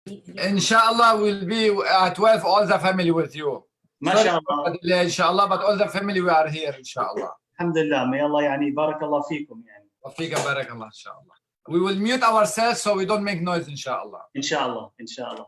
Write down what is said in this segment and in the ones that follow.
Inshallah, we'll be at 12, all the family with you. MashaAllah. Inshallah, but all the family we are here, inshallah. Alhamdulillah. May Allah يعني بارك الله فيكم يعني. وفيك بارك الله, inshallah. We will mute ourselves so we don't make noise, inshallah. Inshallah, inshallah.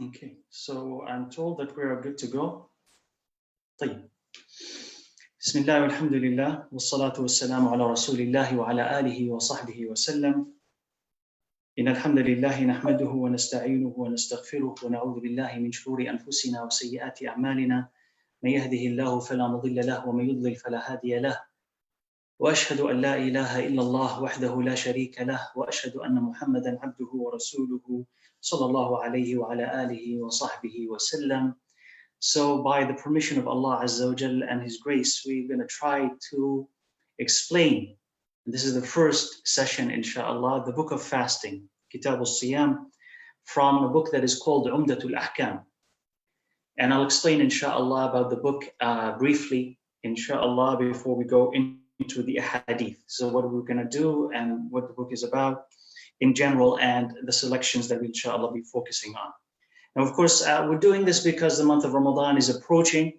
Okay, so I'm told that we are good to go. طيب. بسم الله والحمد لله والصلاة والسلام على رسول الله وعلى آله وصحبه وسلم. إن الحمد لله نحمده ونستعينه ونستغفره ونعوذ بالله من شرور أنفسنا وسيئات أعمالنا. من يهده الله فلا مضل له ومن يضلل فلا هادي له. وأشهد أن لا إله إلا الله وحده لا شريك له وأشهد أن محمدا عبده ورسوله صلى الله عليه وعلى آله وصحبه وسلم. So by the permission of Allah Azza wa Jal and His grace, we're going to try to explain, and this is the first session inshallah, the book of fasting, Kitab al-Siyam, from a book that is called Umdatul Ahkam. And I'll explain inshallah about the book briefly, inshallah, before we go into the hadith. So what we're going to do and what the book is about in general and the selections that we inshallah be focusing on. Now, of course, we're doing this because the month of Ramadan is approaching.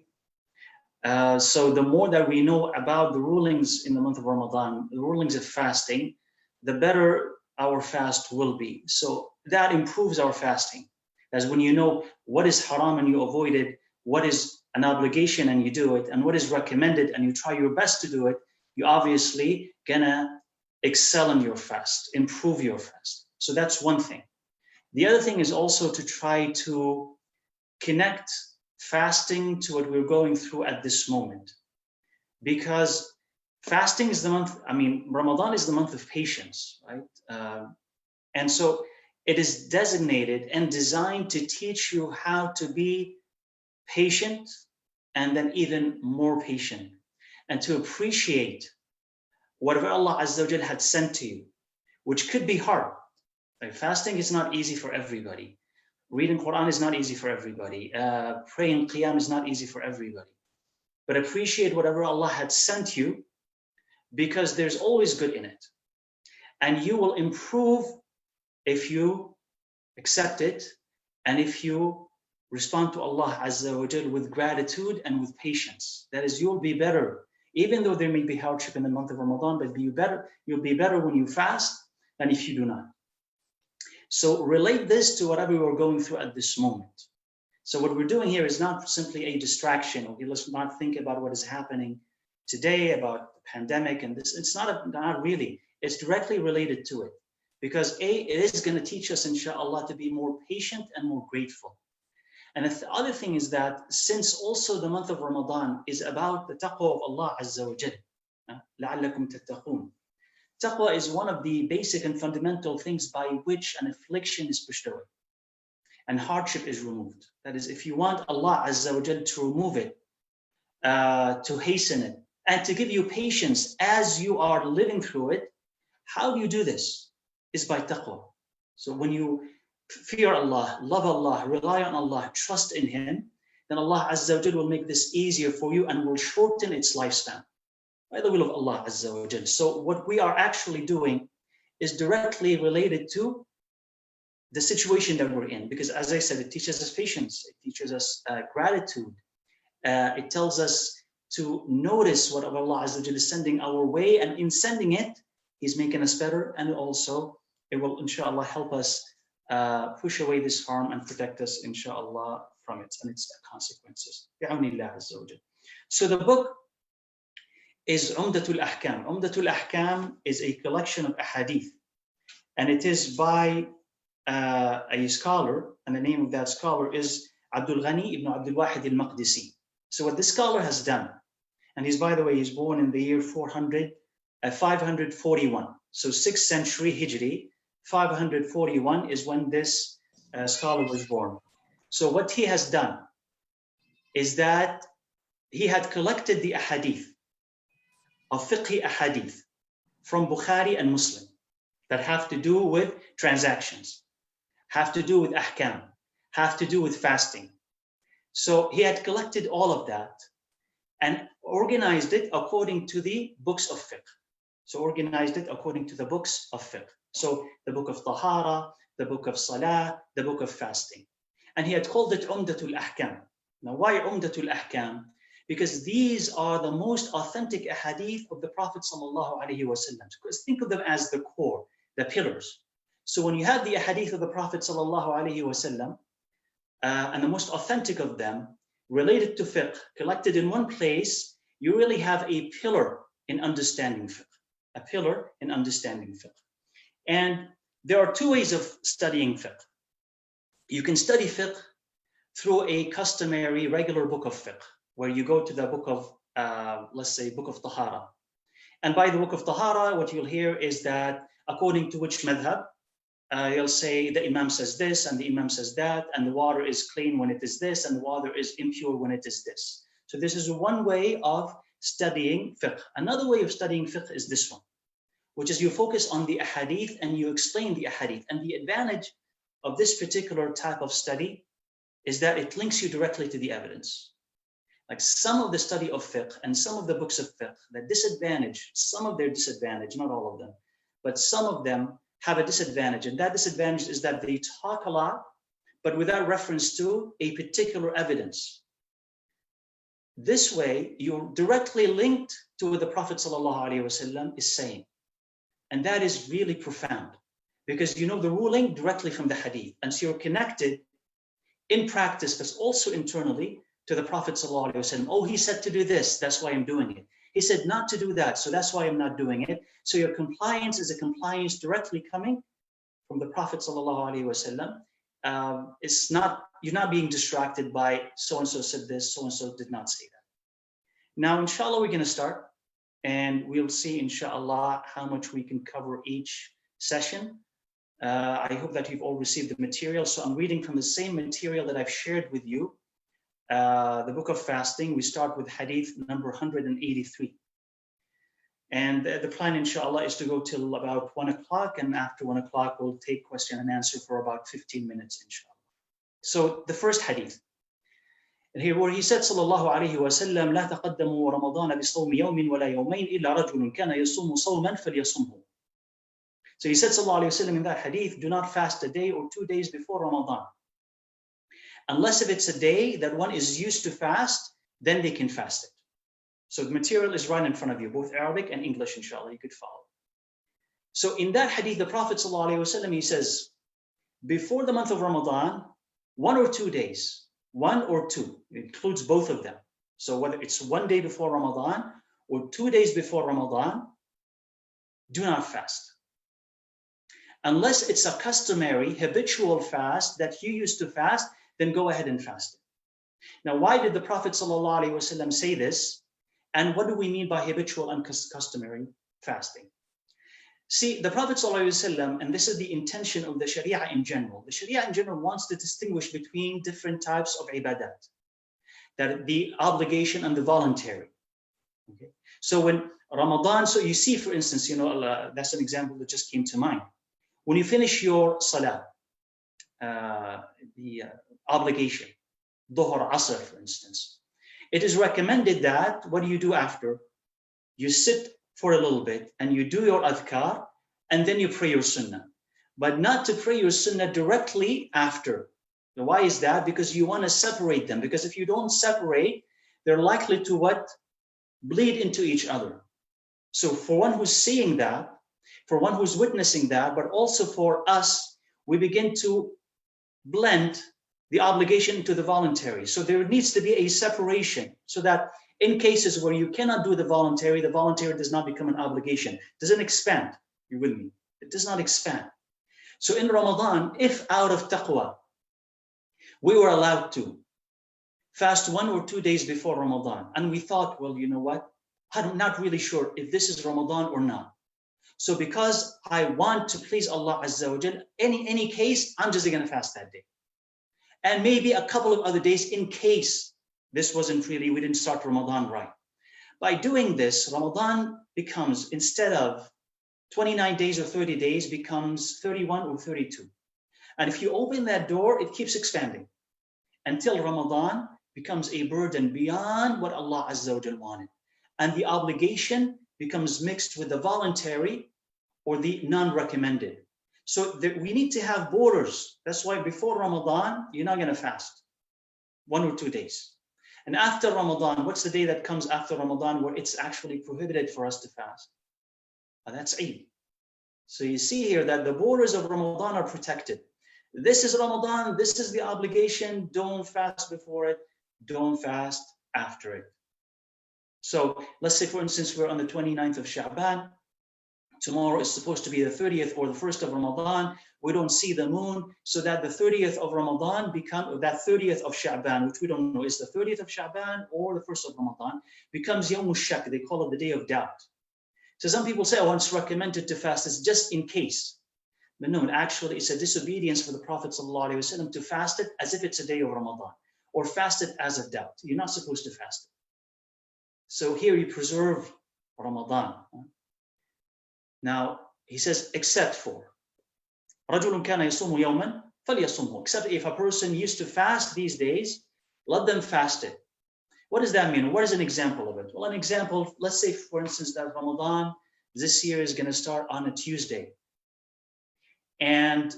So the more that we know about the rulings in the month of Ramadan, the rulings of fasting, the better our fast will be. So that improves our fasting. As when you know what is haram and you avoid it, what is an obligation and you do it, and what is recommended and you try your best to do it, you obviously gonna excel in your fast, improve your fast. So that's one thing. The other thing is also to try to connect fasting to what we're going through at this moment. Because fasting is the month, Ramadan is the month of patience, right? And so it is designated and designed to teach you how to be patient and then even more patient and to appreciate whatever Allah Azza wa Jal had sent to you, which could be hard. Like fasting is not easy for everybody. Reading Quran is not easy for everybody. Praying Qiyam is not easy for everybody. But appreciate whatever Allah had sent you because there's always good in it. And you will improve if you accept it and if you respond to Allah Azza wa Jal with gratitude and with patience. That is, you'll be better. Even though there may be hardship in the month of Ramadan, but you'll be better when you fast than if you do not. So relate this to whatever we're going through at this moment. So what we're doing here is not simply a distraction. Okay, let's not think about what is happening today, about the pandemic and this. It's not really. It's directly related to it. Because it is going to teach us, inshallah, to be more patient and more grateful. And the other thing is that since also the month of Ramadan is about the taqwa of Allah Azza wa Jal, لَعَلَّكُمْ تَتَّقُونَ. Taqwa is one of the basic and fundamental things by which an affliction is pushed away and hardship is removed. That is, if you want Allah Azza wa Jal to remove it, to hasten it, and to give you patience as you are living through it, how do you do this? Is by taqwa. So when you fear Allah, love Allah, rely on Allah, trust in Him, then Allah Azza wa Jal will make this easier for you and will shorten its lifespan by the will of Allah Azza wa Jal. So what we are actually doing is directly related to the situation that we're in, because as I said, it teaches us patience, it teaches us gratitude, it tells us to notice what Allah Azza wa Jalla is sending our way, and in sending it, He's making us better, and also it will, inshallah, help us push away this harm and protect us, inshallah, from it and its consequences. So the book is Umdatul Ahkam. Umdatul Ahkam is a collection of ahadith, and it is by a scholar, and the name of that scholar is Abdul Ghani ibn Abdul Wahid al-Maqdisi. So what this scholar has done, and he's, by the way, he's born in the year 541. So 6th century Hijri, 541 is when this scholar was born. So what he has done is that he had collected the ahadith of fiqhi ahadith from Bukhari and Muslim that have to do with transactions, have to do with ahkam, have to do with fasting. So he had collected all of that and organized it according to the books of fiqh. So organized it according to the books of fiqh. So the book of Tahara, the book of Salah, the book of fasting. And he had called it Umdatul Ahkam. Now why Umdatul Ahkam? Because these are the most authentic ahadith of the Prophet sallallahu alaihi wasallam. Because think of them as the core, the pillars. So when you have the ahadith of the Prophet sallallahu alaihi wasallam, and the most authentic of them related to fiqh, collected in one place, you really have a pillar in understanding fiqh. A pillar in understanding fiqh. And there are two ways of studying fiqh. You can study fiqh through a customary regular book of fiqh, where you go to the book of, let's say, book of Tahara. And by the book of Tahara, what you'll hear is that according to which madhab, you'll say the Imam says this and the Imam says that, and the water is clean when it is this, and the water is impure when it is this. So this is one way of studying fiqh. Another way of studying fiqh is this one, which is you focus on the ahadith and you explain the ahadith. And the advantage of this particular type of study is that it links you directly to the evidence. Like some of the study of fiqh and some of the books of fiqh, the disadvantage, some of their disadvantage, not all of them, but some of them have a disadvantage. And that disadvantage is that they talk a lot, but without reference to a particular evidence. This way, you're directly linked to what the Prophet ﷺ is saying. And that is really profound because you know the ruling directly from the hadith. And so you're connected in practice, but also internally to the Prophet ﷺ. Oh, he said to do this, that's why I'm doing it. He said not to do that, so that's why I'm not doing it. So your compliance is a compliance directly coming from the Prophet ﷺ. It's not, you're not being distracted by so-and-so said this, so-and-so did not say that. Now, inshallah, we're going to start and we'll see, inshallah, how much we can cover each session. I hope that you've all received the material. So I'm reading from the same material that I've shared with you. The book of fasting, we start with hadith number 183. And the plan, inshallah, is to go till about 1 o'clock. And after 1 o'clock, we'll take question and answer for about 15 minutes, inshallah. So the first hadith. And here where he said, sallallahu alayhi wa sallam, لا تقدموا رمضان بصوم يوم ولا يومين إلا رجل كان يصوم صوما فليصمه. So he said, sallallahu alayhi wa sallam, in that hadith, do not fast a day or 2 days before Ramadan. Unless if it's a day that one is used to fast, then they can fast it. So the material is right in front of you, both Arabic and English, inshallah, you could follow. So in that hadith, the Prophet ﷺ, he says, before the month of Ramadan, 1 or 2 days, 1 or 2, it includes both of them. So whether it's 1 day before Ramadan or 2 days before Ramadan, do not fast. Unless it's a customary, habitual fast that you used to fast, then go ahead and fast it. Now, why did the Prophet ﷺ say this? And what do we mean by habitual and customary fasting? See, the Prophet ﷺ, and this is the intention of the Sharia in general, the Sharia in general wants to distinguish between different types of ibadat, that the obligation and the voluntary. Okay? So when Ramadan, so you see, for instance, you know, that's an example that just came to mind. When you finish your salah, the obligation, Dhuhr, Asr, for instance, it is recommended that what do you do after? You sit for a little bit and you do your adhkar and then you pray your sunnah, but not to pray your sunnah directly after. Now, why is that? Because you want to separate them, because if you don't separate, they're likely to what? bleed into each other. So for one who's seeing that, for one who's witnessing that, but also for us, we begin to blend the obligation into the voluntary. So there needs to be a separation so that in cases where you cannot do the voluntary does not become an obligation. It doesn't expand. You're with me? It does not expand. So in Ramadan, if out of taqwa, we were allowed to fast 1 or 2 days before Ramadan, and we thought, well, you know what? I'm not really sure if this is Ramadan or not. So because I want to please Allah Azza wa Jal, any case, I'm just going to fast that day. And maybe a couple of other days in case this wasn't really, we didn't start Ramadan right. By doing this, Ramadan becomes, instead of 29 days or 30 days, becomes 31 or 32. And if you open that door, it keeps expanding until Ramadan becomes a burden beyond what Allah Azza wa Jal wanted. And the obligation becomes mixed with the voluntary or the non-recommended. So we need to have borders. That's why before Ramadan, you're not going to fast 1 or 2 days. And after Ramadan, what's the day that comes after Ramadan where it's actually prohibited for us to fast? And that's Eid. So you see here that the borders of Ramadan are protected. This is Ramadan, this is the obligation. Don't fast before it, don't fast after it. So let's say, for instance, we're on the 29th of Sha'ban. Tomorrow is supposed to be the 30th or the 1st of Ramadan. We don't see the moon, so that the 30th of Ramadan that 30th of Sha'ban, which we don't know is the 30th of Sha'ban or the 1st of Ramadan, becomes Yawm al-Shak. They call it the day of doubt. So some people say, oh, it's recommended to fast. It's just in case. But no, actually it's a disobedience for the Prophet ﷺ to fast it as if it's a day of Ramadan, or fast it as a doubt. You're not supposed to fast it. So here you preserve Ramadan. Now, he says, except for رَجُلٌ كَانَ يَصُومُ يَوْمًا فَلْيَصُمْهُ. Except if a person used to fast these days, let them fast it. What does that mean? What is an example of it? Well, an example, let's say, for instance, that Ramadan this year is going to start on a Tuesday. And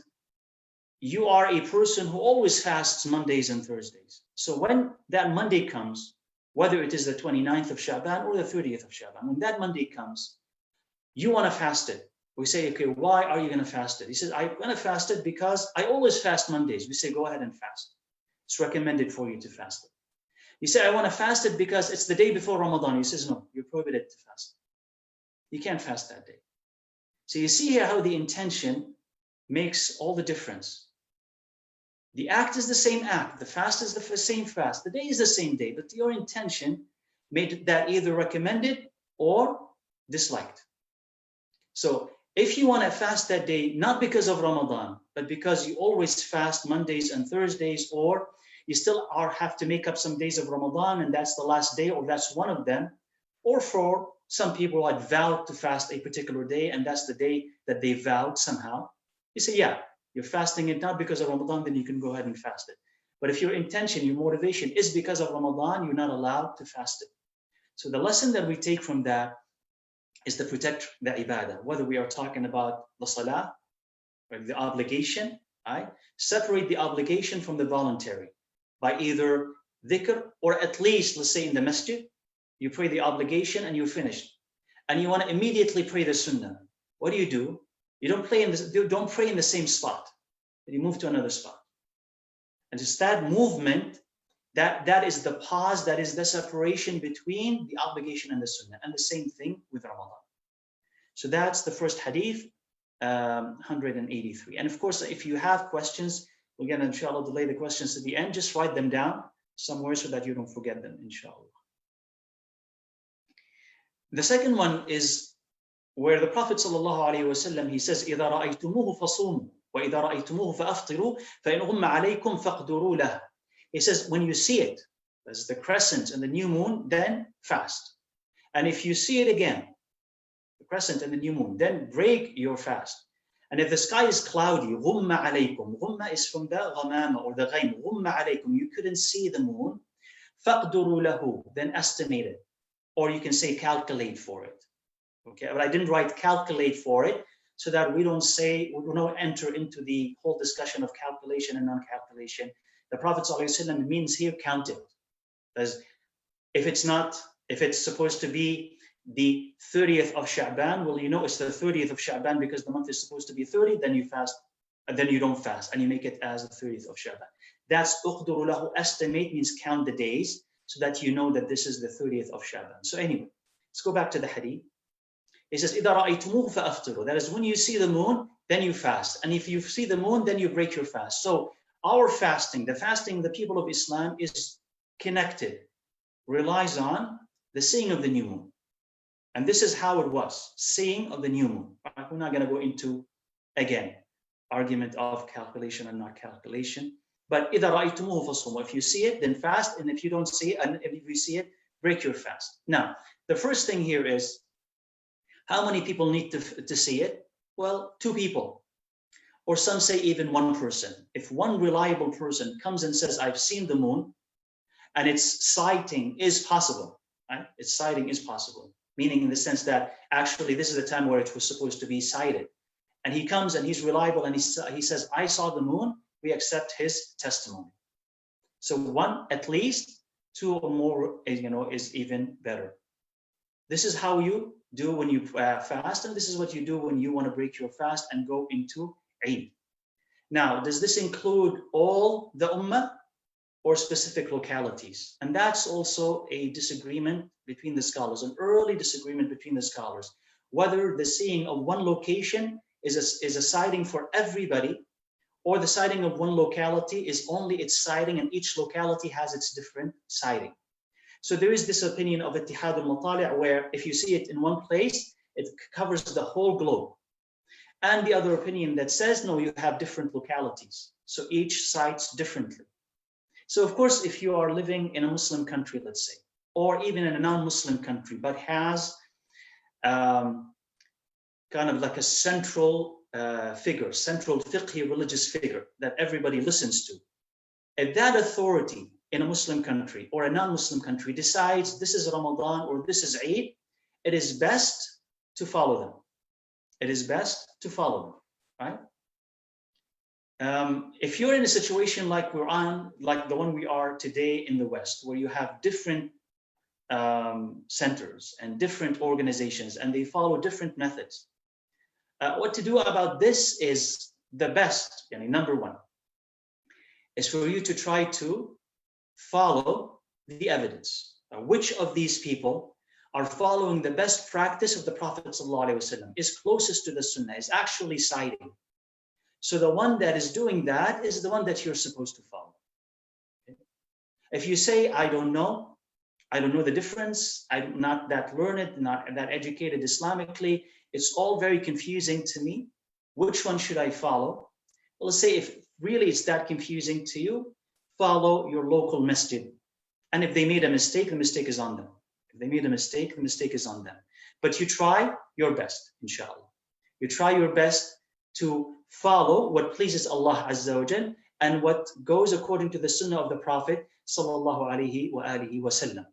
you are a person who always fasts Mondays and Thursdays. So when that Monday comes, whether it is the 29th of Sha'ban or the 30th of Sha'ban, when that Monday comes, you want to fast it. We say, okay, why are you going to fast it? He says, I'm going to fast it because I always fast Mondays. We say, go ahead and fast. It's recommended for you to fast it. You say, I want to fast it because it's the day before Ramadan. He says, no, you're prohibited to fast. You can't fast that day. So you see here how the intention makes all the difference. The act is the same act. The fast is the same fast. The day is the same day, but your intention made that either recommended or disliked. So if you want to fast that day, not because of Ramadan, but because you always fast Mondays and Thursdays, or you still have to make up some days of Ramadan and that's the last day, or that's one of them, or for some people who had vowed to fast a particular day and that's the day that they vowed somehow, you say, yeah, you're fasting it not because of Ramadan, then you can go ahead and fast it. But if your intention, your motivation is because of Ramadan, you're not allowed to fast it. So the lesson that we take from that is to protect the ibadah, whether we are talking about the salah, or the obligation, right? Separate the obligation from the voluntary by either dhikr, or at least, let's say in the masjid, you pray the obligation and you're finished. And you want to immediately pray the sunnah. What do? You don't pray in the same spot, but you move to another spot. And just that movement, that is the pause, that is the separation between the obligation and the sunnah. And the same thing with Ramadan. So that's the first hadith, 183. And of course, if you have questions, we're going to, inshallah, delay the questions to the end. Just write them down somewhere so that you don't forget them, inshallah. The second one is where the Prophet ﷺ, he says, إِذَا رَأَيْتُمُوهُ فَصُومُوا وَإِذَا رَأَيْتُمُوهُ فَأَفْطِرُوا فَإِنْ غُمَّ عَلَيْكُمْ فَاقْدُرُوا لَهُ. He says, when you see it, that's the crescent and the new moon, then fast. And if you see it again, the crescent and the new moon, then break your fast. And if the sky is cloudy, غُمَّ عَلَيْكُمْ. غُمَّ is from the ghamama or the ghaym. غُمَّ عَلَيْكُمْ. You couldn't see the moon. فَاقْدُرُوا لَهُ. Then estimate it. Or you can say calculate for it. Okay, but I didn't write calculate for it so that we don't enter into the whole discussion of calculation and non-calculation. The Prophet ﷺ means here count it. Because if If it's supposed to be the 30th of Sha'ban, well, you know it's the 30th of Sha'ban because the month is supposed to be 30, then you fast, and then you don't fast, and you make it as the 30th of Sha'ban. That's uqduru lahu, estimate means count the days, so that you know that this is the 30th of Sha'ban. So anyway, let's go back to the hadith. It says, إِذَا رَأَيْتُمُوهُ فَأَفْطِرُوا. That is, when you see the moon, then you fast. And if you see the moon, then you break your fast. So our fasting, the fasting of the people of Islam is connected, relies on the seeing of the new moon. And this is how it was, seeing of the new moon. We're not going to go into, again, argument of calculation and not calculation. But إِذَا رَأَيْتُمُوهُ فَصُومُوا. If you see it, then fast. And if you don't see it, and if you see it, break your fast. Now, the first thing here is, how many people need to see it? Well, 2 people. Or some say even 1 person. If one reliable person comes and says, I've seen the moon, and its sighting is possible, right? Its sighting is possible. Meaning in the sense that actually this is the time where it was supposed to be sighted. And he comes and he's reliable and he says, I saw the moon, we accept his testimony. So 1 at least, 2 or more, is even better. This is how you do when you fast, and this is what you do when you want to break your fast and go into Eid. Now, does this include all the Ummah or specific localities? And that's also a disagreement between the scholars, an early disagreement between the scholars, whether the seeing of one location is a sighting for everybody, or the sighting of one locality is only its sighting, and each locality has its different sighting. So there is this opinion of Ittihad al-Matali', where if you see it in one place, it covers the whole globe. And the other opinion that says, no, you have different localities. So each sights differently. So of course, if you are living in a Muslim country, let's say, or even in a non-Muslim country, but has kind of like a central figure, central fiqhi religious figure that everybody listens to, if that authority in a Muslim country or a non-Muslim country decides this is Ramadan or this is Eid, it is best to follow them. It is best to follow them, right? If you're in a situation like we're on, like the one we are today in the West, where you have different centers and different organizations, and they follow different methods, what to do about this is the best, number 1, is for you to try to follow the evidence. Which of these people are following the best practice of the Prophet ﷺ, is closest to the Sunnah, is actually citing. So the one that is doing that is the one that you're supposed to follow. Okay? If you say, I don't know the difference, I'm not that learned, not that educated Islamically, it's all very confusing to me, which one should I follow? Well, let's say if really it's that confusing to you, follow your local masjid. And if they made a mistake, the mistake is on them. If they made a mistake, the mistake is on them. But you try your best, inshallah. You try your best to follow what pleases Allah Azza wa Jal and what goes according to the Sunnah of the Prophet sallallahu alaihi wa sallam.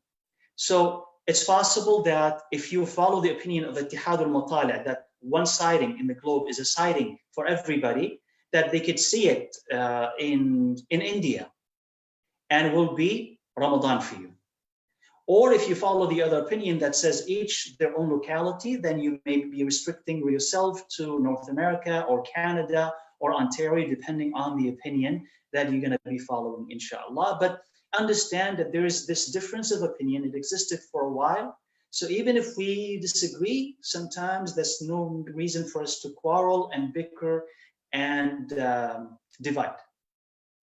So it's possible that if you follow the opinion of Ittihad al-Matali', that one sighting in the globe is a sighting for everybody, that they could see it in India, and it will be Ramadan for you. Or if you follow the other opinion that says each their own locality, then you may be restricting yourself to North America or Canada or Ontario, depending on the opinion that you're going to be following, inshallah. But understand that there is this difference of opinion. It existed for a while. So even if we disagree, sometimes there's no reason for us to quarrel and bicker and divide,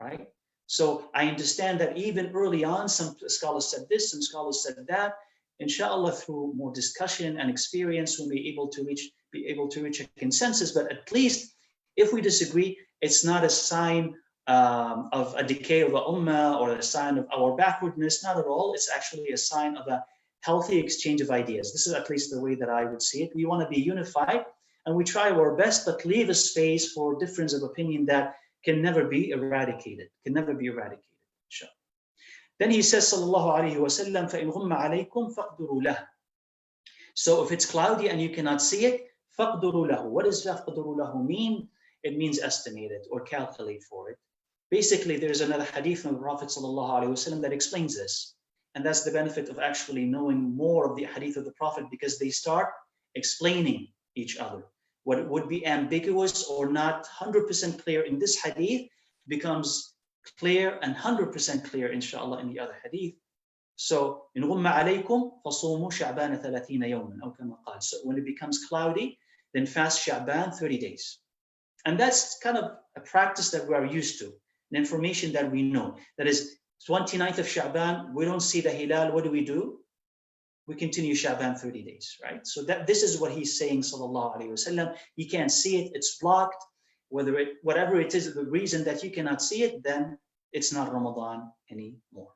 right? So I understand that even early on, some scholars said this, some scholars said that. Inshallah, through more discussion and experience, we'll be able to reach a consensus. But at least if we disagree, it's not a sign of a decay of the ummah or a sign of our backwardness, not at all. It's actually a sign of a healthy exchange of ideas. This is at least the way that I would see it. We want to be unified and we try our best, but leave a space for difference of opinion that can never be eradicated, inshallah. Then he says, sallallahu alayhi wa sallam, فَإِنْ غُمَّ عَلَيْكُمْ فَقْدُرُوا لَهُ. So if it's cloudy and you cannot see it, فَقْدُرُوا لَهُ. What does فَقْدُرُوا لَهُ mean? It means estimate it or calculate for it. Basically, there's another hadith from the Prophet sallallahu alayhi wa sallam that explains this. And that's the benefit of actually knowing more of the hadith of the Prophet, because they start explaining each other. What would be ambiguous or not 100% clear in this hadith becomes clear and 100% clear, inshallah, in the other hadith. So, إن غم عليكم فصوموا شعبان 30 يوما أو كما قال. So when it becomes cloudy, then fast Sha'ban 30 days. And that's kind of a practice that we are used to, an information that we know. That is, 29th of Sha'ban, we don't see the hilal, what do? We continue Sha'ban 30 days, right? So this is what he's saying, sallallahu alayhi wasallam. You can't see it, it's blocked. Whatever it is, the reason that you cannot see it, then it's not Ramadan anymore.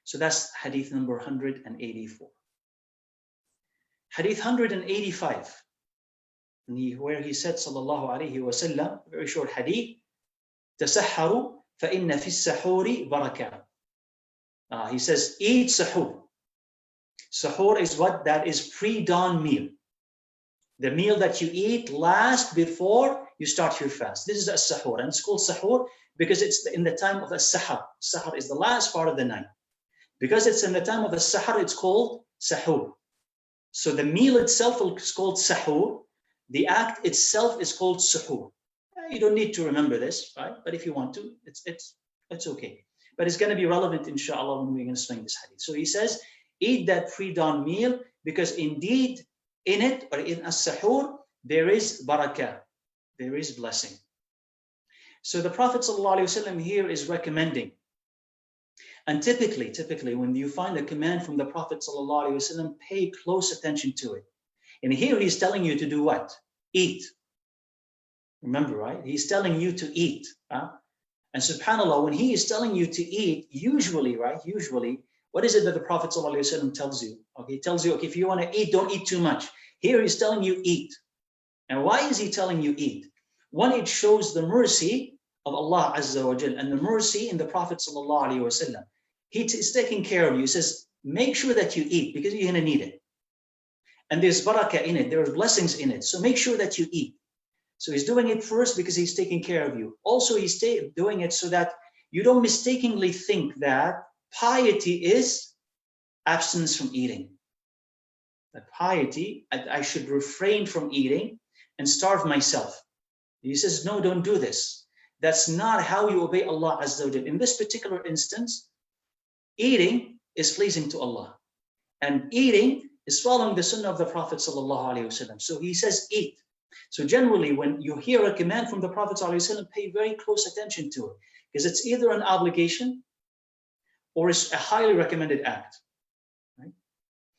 So that's hadith number 184. Hadith 185, where he said, sallallahu alayhi wasallam, very short hadith, تسحروا فإن في السحور بركة. He says, eat sahur. Sahur is what? That is pre-dawn meal. The meal that you eat last before you start your fast. This is a sahur, and it's called sahur because it's in the time of a sahar. Sahar is the last part of the night. Because it's in the time of a sahar, it's called sahur. So the meal itself is called sahur. The act itself is called suhoor. You don't need to remember this, right? But if you want to, it's okay. But it's going to be relevant, inshallah, when we're going to explain this hadith. So he says, eat that pre-dawn meal because indeed in it, or in as-sahur, there is barakah, there is blessing. So the Prophet ﷺ here is recommending, and typically when you find a command from the Prophet ﷺ, pay close attention to it. And here he's telling you to do what? Eat. Remember, right? He's telling you to eat. And subhanAllah, when he is telling you to eat, usually, what is it that the Prophet ﷺ tells you? Okay, he tells you, okay, if you want to eat, don't eat too much. Here he's telling you eat. And why is he telling you eat? One, it shows the mercy of Allah Azza wa Jal and the mercy in the Prophet ﷺ. He is taking care of you. He says, make sure that you eat because you're going to need it. And there's barakah in it. There are blessings in it. So make sure that you eat. So he's doing it first because he's taking care of you. Also, he's doing it so that you don't mistakenly think that piety is abstinence from eating. That piety, I should refrain from eating and starve myself. He says, no, don't do this. That's not how you obey Allah Azza wa Jal. In this particular instance, eating is pleasing to Allah. And eating is following the sunnah of the Prophet sallallahu alaihi wasallam. So he says, eat. So generally, when you hear a command from the Prophet ﷺ, pay very close attention to it, because it's either an obligation or it's a highly recommended act. Right?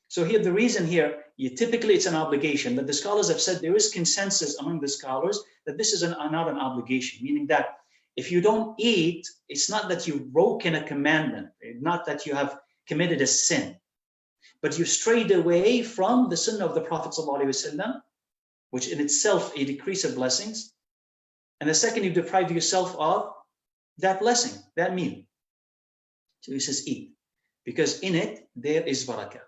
So here, the reason here, typically it's an obligation, but the scholars have said there is consensus among the scholars that this is not an obligation, meaning that if you don't eat, it's not that you've broken a commandment, not that you have committed a sin, but you strayed away from the sunnah of the Prophet ﷺ, which in itself a decrease of blessings. And the second, you deprive yourself of that blessing, that meal. So he says eat, because in it there is barakah.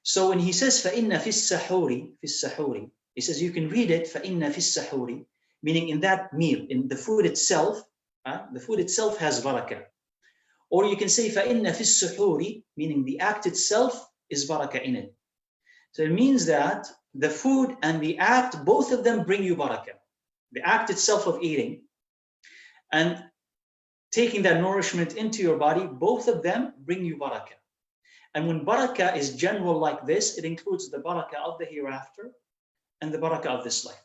So when he says فَإِنَّ فِي السَّحُورِ, he says you can read it فَإِنَّ فِي السَّحُورِ, meaning in that meal, in the food itself, the food itself has barakah. Or you can say فَإِنَّ فِي السُّحُورِ, meaning the act itself is barakah in it. So it means that the food and the act, both of them bring you barakah. The act itself of eating and taking that nourishment into your body, both of them bring you barakah. And when barakah is general like this, it includes the barakah of the hereafter and the barakah of this life.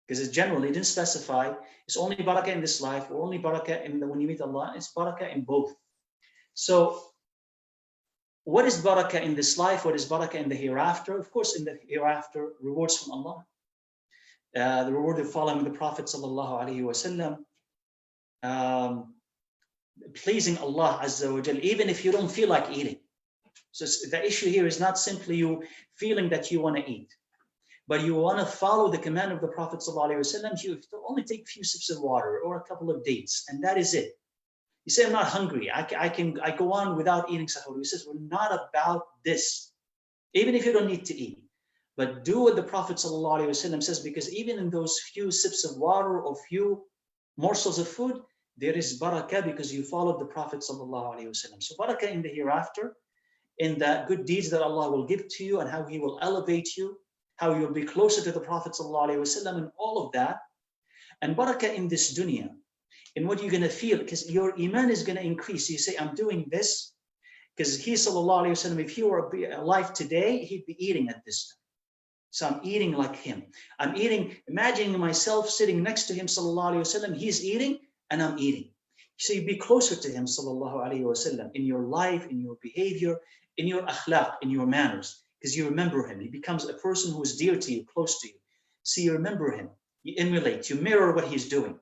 Because it's generally, it didn't specify, it's only barakah in this life or only barakah when you meet Allah, it's barakah in both. So what is barakah in this life? What is barakah in the hereafter? Of course, in the hereafter, rewards from Allah. The reward of following the Prophet sallallahu alaihi wasallam, pleasing Allah Azza wa Jal, even if you don't feel like eating. So the issue here is not simply you feeling that you want to eat, but you want to follow the command of the Prophet sallallahu alaihi wasallam. You only take a few sips of water or a couple of dates, and that is it. You say, I'm not hungry. I go on without eating sahur. He says, we're not about this. Even if you don't need to eat. But do what the Prophet ﷺ says, because even in those few sips of water or few morsels of food, there is barakah because you followed the Prophet sallallahu alaihi wasallam. So barakah in the hereafter, in the good deeds that Allah will give to you and how He will elevate you, how you'll be closer to the Prophet sallallahu alaihi wasallam, and all of that. And barakah in this dunya, in what you're going to feel, because your iman is going to increase. You say, I'm doing this because he sallallahu alaihi wasallam, if he were alive today, he'd be eating at this time. So I'm eating like him. I'm eating, imagining myself sitting next to him sallallahu alaihi wasallam. He's eating and I'm eating. So you be closer to him sallallahu alaihi wasallam in your life, in your behavior, in your akhlaq, in your manners, because you remember him. He becomes a person who is dear to you, close to you. So you remember him, you emulate, you mirror what he's doing.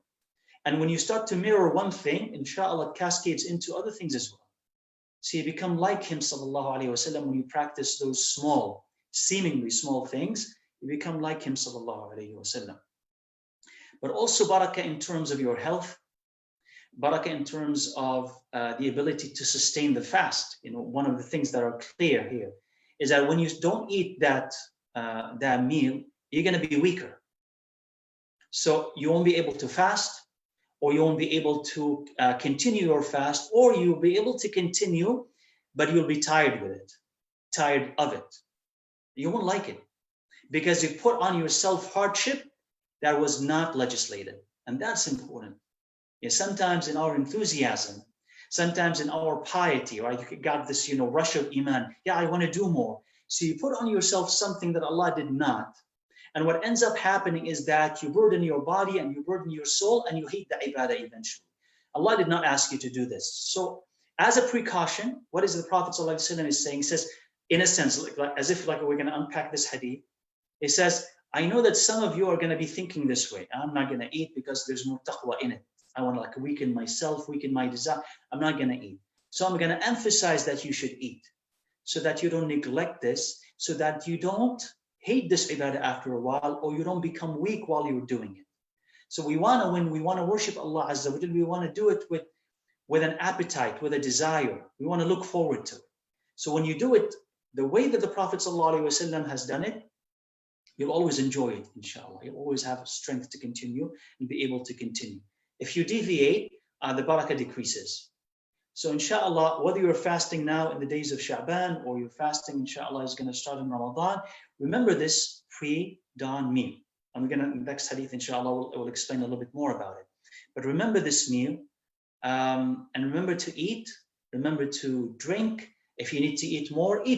And when you start to mirror one thing, inshallah, it cascades into other things as well. So you become like him sallallahu alaihi wasallam when you practice those small, seemingly small things. You become like him sallallahu alaihi wasallam. But also barakah in terms of your health, barakah in terms of the ability to sustain the fast. You know, one of the things that are clear here is that when you don't eat that meal, you're going to be weaker. So you won't be able to fast, or you won't be able to continue your fast, or you'll be able to continue, but you'll be tired with it, tired of it. You won't like it because you put on yourself hardship that was not legislated. And that's important. Yeah, sometimes in our enthusiasm, sometimes in our piety, right? You got this, you know, rush of iman. Yeah, I want to do more. So you put on yourself something that Allah did not. And what ends up happening is that you burden your body and you burden your soul and you hate the ibadah eventually. Allah did not ask you to do this. So as a precaution, what is the Prophet ﷺ is saying? He says, in a sense, like, as if like we're going to unpack this hadith, he says, I know that some of you are going to be thinking this way. I'm not going to eat because there's more taqwa in it. I want to like weaken myself, weaken my desire. I'm not going to eat. So I'm going to emphasize that you should eat so that you don't neglect this, so that you don't hate this ibadah after a while, or you don't become weak while you're doing it. So we want to, when we want to worship Allah Azza wa Jalla, we want to do it with an appetite, with a desire. We want to look forward to it. So when you do it the way that the Prophet ﷺ has done it, you'll always enjoy it, inshallah. You'll always have strength to continue and be able to continue. If you deviate, the barakah decreases. So inshallah, whether you're fasting now in the days of Sha'ban or you're fasting, inshallah, is going to start in Ramadan, remember this pre-dawn meal. And we're going to, in the next hadith, inshallah, we'll explain a little bit more about it. But remember this meal, and remember to eat, remember to drink. If you need to eat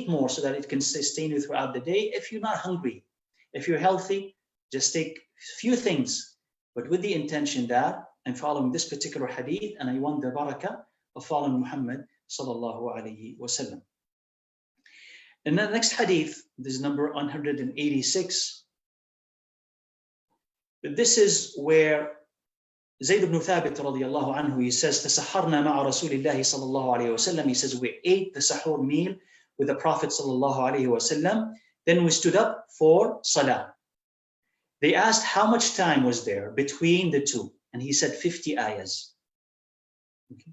more so that it can sustain you throughout the day. If you're not hungry, if you're healthy, just take a few things, but with the intention that I'm following this particular hadith and I want the barakah of following Muhammad sallallahu alayhi wa sallam. In the next hadith, this is number 186. This is where Zayd ibn Thabit radiallahu anhu, he says, تَسَحَرْنَا مَعَ رَسُولِ اللَّهِ صَلَى اللَّهُ عَلَيْهِ وَسَلَّمَ. He says, we ate the sahur meal with the Prophet sallallahu alayhi wa sallam. Then we stood up for salah. They asked how much time was there between the two. And he said 50 ayahs. Okay.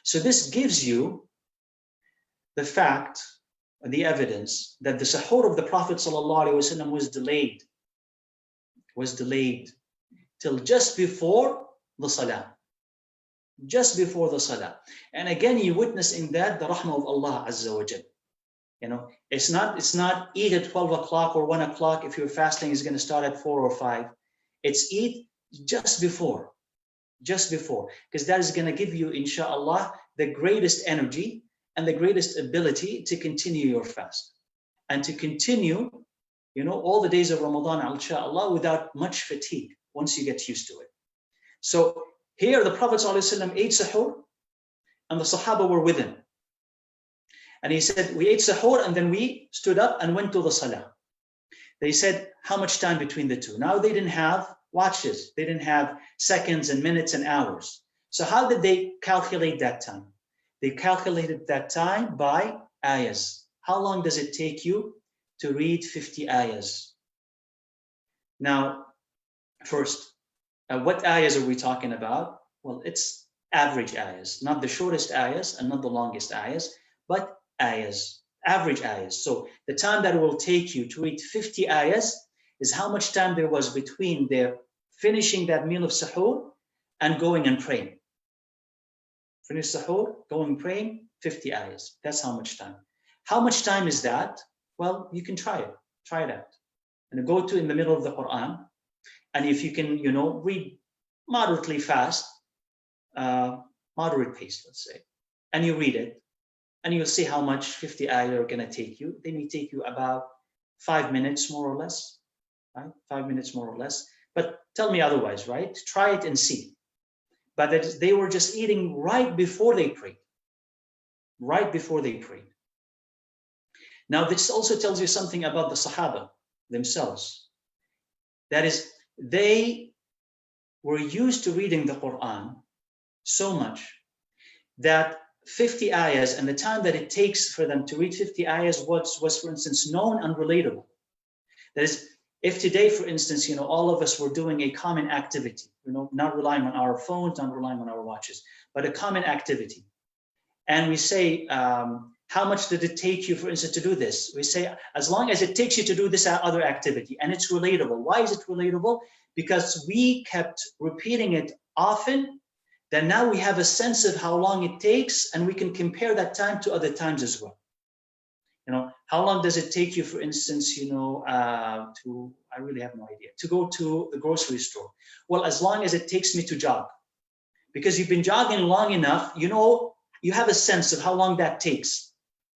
So this gives you the fact, the evidence that the sahur of the Prophet ﷺ was delayed till just before the salah. Just before the salah. And again, you witness in that the rahmah of Allah Azza wa Jal. You know, it's not eat at 12 o'clock or 1 o'clock if your fasting is going to start at 4 or 5. It's eat just before, because that is going to give you, inshallah, the greatest energy and the greatest ability to continue your fast and to continue, you know, all the days of Ramadan, inshallah, without much fatigue once you get used to it. So here the Prophet ﷺ ate sahur and the Sahaba were with him. And he said, we ate sahur and then we stood up and went to the salah. They said, how much time between the two? Now they didn't have watches. They didn't have seconds and minutes and hours. So how did they calculate that time? They calculated that time by ayahs. How long does it take you to read 50 ayahs? Now, first, what ayahs are we talking about? Well, it's average ayahs, not the shortest ayahs and not the longest ayahs, but ayahs, average ayahs. So the time that it will take you to read 50 ayahs is how much time there was between their finishing that meal of sahur and going and praying. Finish sahur, go and pray, 50 ayahs. That's how much time. How much time is that? Well, you can try it. Try it out. And go to in the middle of the Quran. And if you can, read moderately fast, moderate pace, let's say, and you read it, and you'll see how much 50 ayah are going to take you. They may take you about 5 minutes, more or less, right? 5 minutes, more or less. But tell me otherwise, right? Try it and see. But that they were just eating right before they prayed. Right before they prayed. Now, this also tells you something about the Sahaba themselves. That is, they were used to reading the Quran so much that 50 ayahs and the time that it takes for them to read 50 ayahs was for instance, known and relatable. That is, if today, for instance, all of us were doing a common activity, not relying on our phones, not relying on our watches, but a common activity. And we say, how much did it take you, for instance, to do this? We say, as long as it takes you to do this other activity, and it's relatable. Why is it relatable? Because we kept repeating it often, then now we have a sense of how long it takes, and we can compare that time to other times as well. How long does it take you, for instance, I really have no idea, to go to the grocery store? Well, as long as it takes me to jog. Because you've been jogging long enough, you have a sense of how long that takes.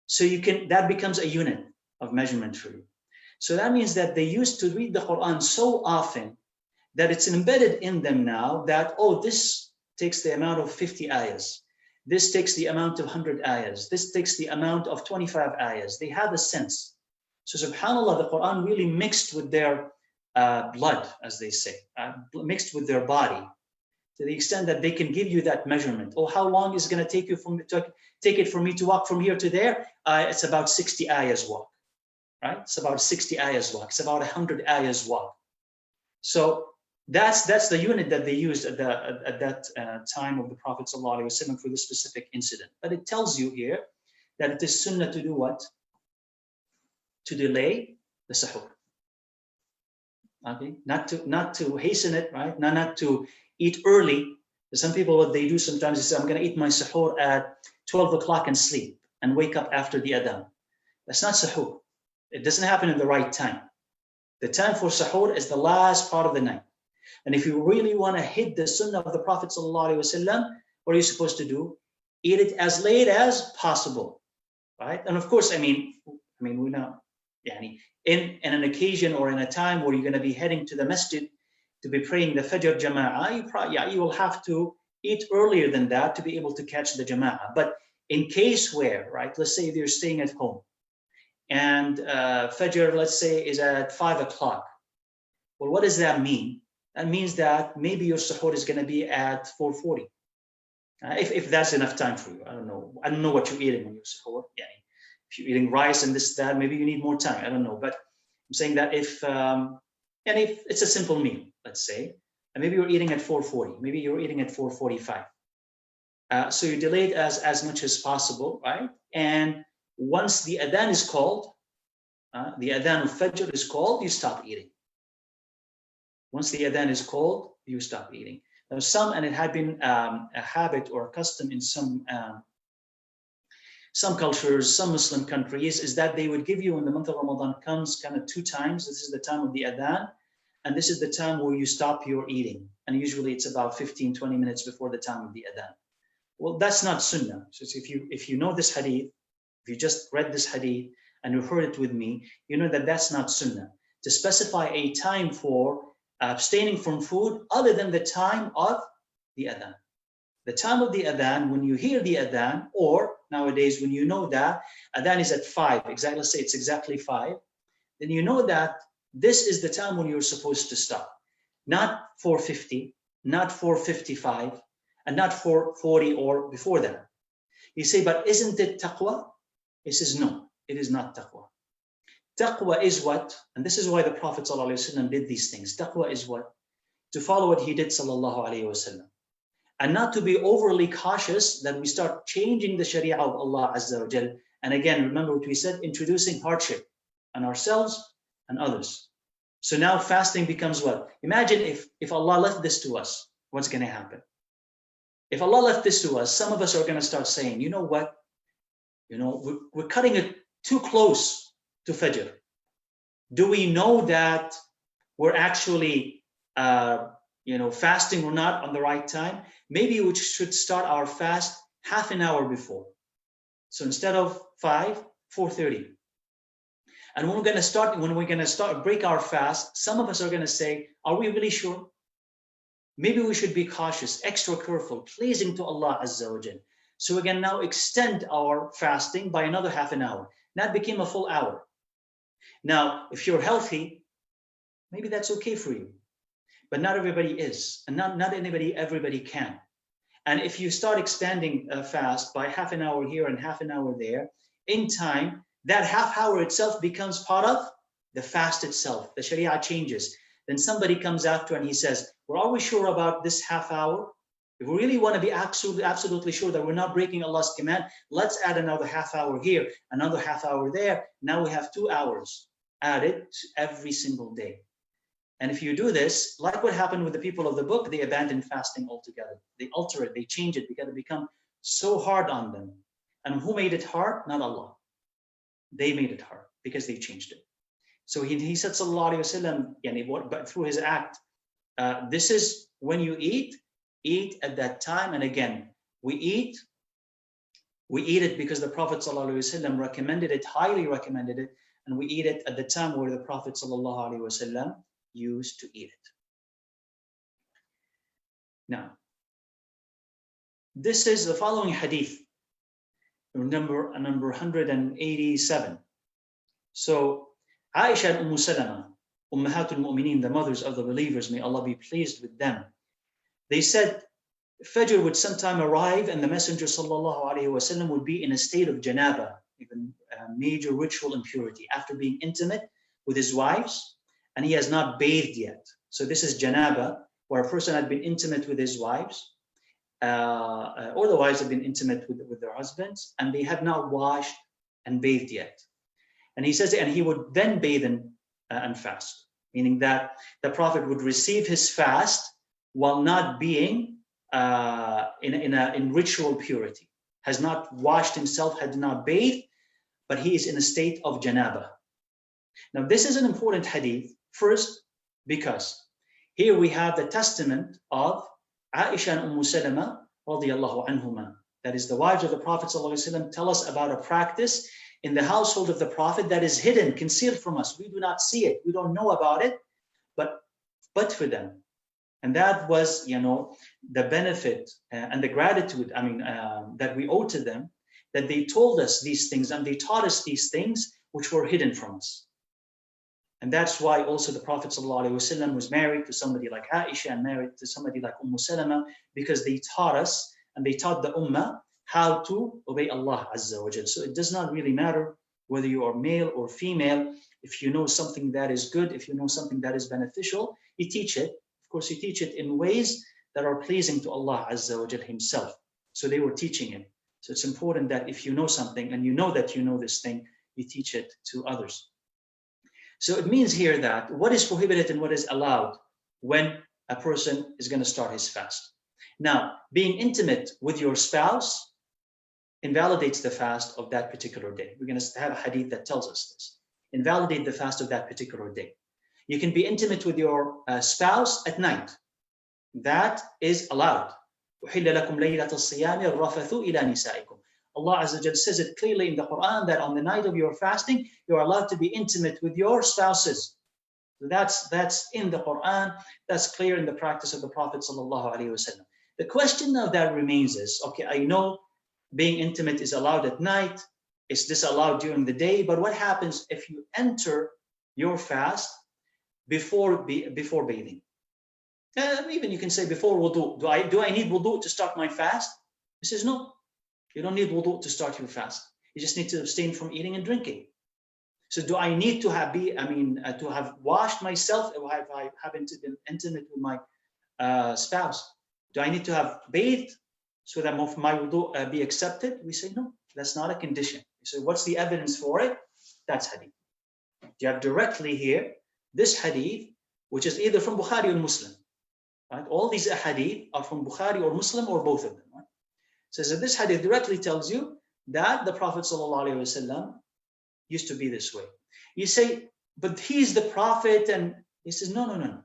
So that becomes a unit of measurement for you. So that means that they used to read the Quran so often that it's embedded in them now that, this takes the amount of 50 ayahs. This takes the amount of 100 ayahs. This takes the amount of 25 ayahs. They have a sense. So subhanAllah, the Quran really mixed with their blood, as they say, mixed with their body, to the extent that they can give you that measurement. How long is it going to take you take it for me to walk from here to there? It's about 60 ayahs walk, right? It's about 60 ayahs walk. It's about 100 ayahs walk. So that's the unit that they used at that time of the Prophet ﷺ for this specific incident. But it tells you here that it is sunnah to do what? To delay the sahur. Okay, not to hasten it, right? Not to eat early. Some people, what they do sometimes is say, I'm going to eat my sahur at 12 o'clock and sleep and wake up after the adhan. That's not sahur. It doesn't happen in the right time. The time for sahur is the last part of the night. And if you really want to hit the sunnah of the Prophet ﷺ, what are you supposed to do? Eat it as late as possible, right? And of course, we're not, in an occasion or in a time where you're going to be heading to the masjid to be praying the Fajr Jama'ah, you will have to eat earlier than that to be able to catch the Jama'ah. But in case where, right, let's say you're staying at home and Fajr, let's say, is at 5 o'clock. Well, what does that mean? That means that maybe your sahur is going to be at 4:40. If that's enough time for you. I don't know what you're eating on your sahur. If you're eating rice and this, that, maybe you need more time. I don't know. But I'm saying that if it's a simple meal, let's say, and maybe you're eating at 4:40, maybe you're eating at 4:45. So you delay it as much as possible, right? And once the adhan is called, the adhan of Fajr is called, you stop eating. Once the adhan is called, you stop eating. Now and it had been a habit or a custom in some cultures, some Muslim countries, is that they would give you when the month of Ramadan comes kind of 2 times. This is the time of the adhan, and this is the time where you stop your eating. And usually it's about 15, 20 minutes before the time of the adhan. Well, that's not sunnah. So if you know this hadith, if you just read this hadith and you heard it with me, you know that that's not sunnah. To specify a time for abstaining from food other than the time of the adhan. The time of the adhan, when you hear the adhan, or nowadays when you know that adhan is at 5, exactly, let's say it's exactly 5, then you know that this is the time when you're supposed to stop. Not 4:50, not 4:55, and not 4:40 or before that. You say, but isn't it taqwa? He says, no, it is not taqwa. Taqwa is what? And this is why the Prophet ﷺ did these things. Taqwa is what? To follow what he did, sallallahu alayhi wasallam. And not to be overly cautious that we start changing the sharia of Allah Azza wa Jal. And again, remember what we said, introducing hardship on ourselves and others. So now fasting becomes what? Imagine if Allah left this to us, what's going to happen? If Allah left this to us, some of us are going to start saying, you know what? We're cutting it too close to Fajr. Do we know that we're actually, fasting or not on the right time? Maybe we should start our fast half an hour before. So instead of 5, 4:30. And when we're going to start break our fast, some of us are going to say, are we really sure? Maybe we should be cautious, extra careful, pleasing to Allah Azza wa Jal. So we can now extend our fasting by another half an hour. That became a full hour. Now, if you're healthy, maybe that's okay for you. But not everybody is, and not everybody can. And if you start extending a fast by half an hour here and half an hour there, in time, that half hour itself becomes part of the fast itself. The Sharia changes. Then somebody comes after and he says, well, are we sure about this half hour? If we really want to be absolutely sure that we're not breaking Allah's command, let's add another half hour here, another half hour there. Now we have 2 hours added every single day. And if you do this, like what happened with the people of the book, they abandoned fasting altogether. They alter it, they change it because it become so hard on them. And who made it hard? Not Allah. They made it hard because they changed it. So he said, sallallahu alayhi wasallam, but through his act, this is when you eat at that time. And again, we eat it because the Prophet sallallahu alayhi wasallam recommended it, highly recommended it, and we eat it at the time where the Prophet sallallahu alayhi wasallam used to eat it. Now, this is the following hadith, number 187. So Aisha and Salama, Ummahatul Mu'mineen, the mothers of the believers, may Allah be pleased with them, they said Fajr would sometime arrive and the Messenger sallallahu alaihi wasallam would be in a state of janaba, even major ritual impurity, after being intimate with his wives, and he has not bathed yet. So this is janaba, where a person had been intimate with his wives, or the wives have been intimate with their husbands, and they have not washed and bathed yet. And he says, and he would then bathe and fast, meaning that the Prophet would receive his fast while not being in ritual purity, has not washed himself, had not bathed, but he is in a state of janaba. Now, this is an important hadith, first, because here we have the testament of Aisha and Salama radiyallahu anhuma. That is, the wives of the Prophet ﷺ tell us about a practice in the household of the Prophet that is hidden, concealed from us. We do not see it, we don't know about it, but for them. And that was, the benefit and the gratitude, that we owe to them, that they told us these things and they taught us these things which were hidden from us. And that's why also the Prophet ﷺ was married to somebody like Aisha and married to somebody like Salama, because they taught us and they taught the Ummah how to obey Allah Azza wa Jal. So it does not really matter whether you are male or female. If you know something that is good, if you know something that is beneficial, you teach it. Of course, you teach it in ways that are pleasing to Allah Azza wa Jal himself. So they were teaching it. So it's important that if you know something and you know that you know this thing, you teach it to others. So it means here that what is prohibited and what is allowed when a person is going to start his fast. Now, being intimate with your spouse invalidates the fast of that particular day. We're going to have a hadith that tells us this. Invalidate the fast of that particular day. You can be intimate with your spouse at night. That is allowed. Allah Azza wa Jal says it clearly in the Quran that on the night of your fasting, you are allowed to be intimate with your spouses. That's in the Quran. That's clear in the practice of the Prophet sallallahu alaihi wasallam. The question now that remains is, okay, I know being intimate is allowed at night, it's disallowed during the day, but what happens if you enter your fast before bathing? Even you can say before wudu. Do I need wudu to start my fast? He says no. You don't need wudu to start your fast. You just need to abstain from eating and drinking. So do I need to have to have washed myself if I haven't been intimate with my spouse? Do I need to have bathed so that my wudu be accepted? We say no, that's not a condition. So what's the evidence for it? That's hadith. You have directly here this hadith, which is either from Bukhari or Muslim. Right? All these ahadith are from Bukhari or Muslim or both of them. Right? So this hadith directly tells you that the Prophet ﷺ used to be this way. You say, but he's the Prophet, and he says, no.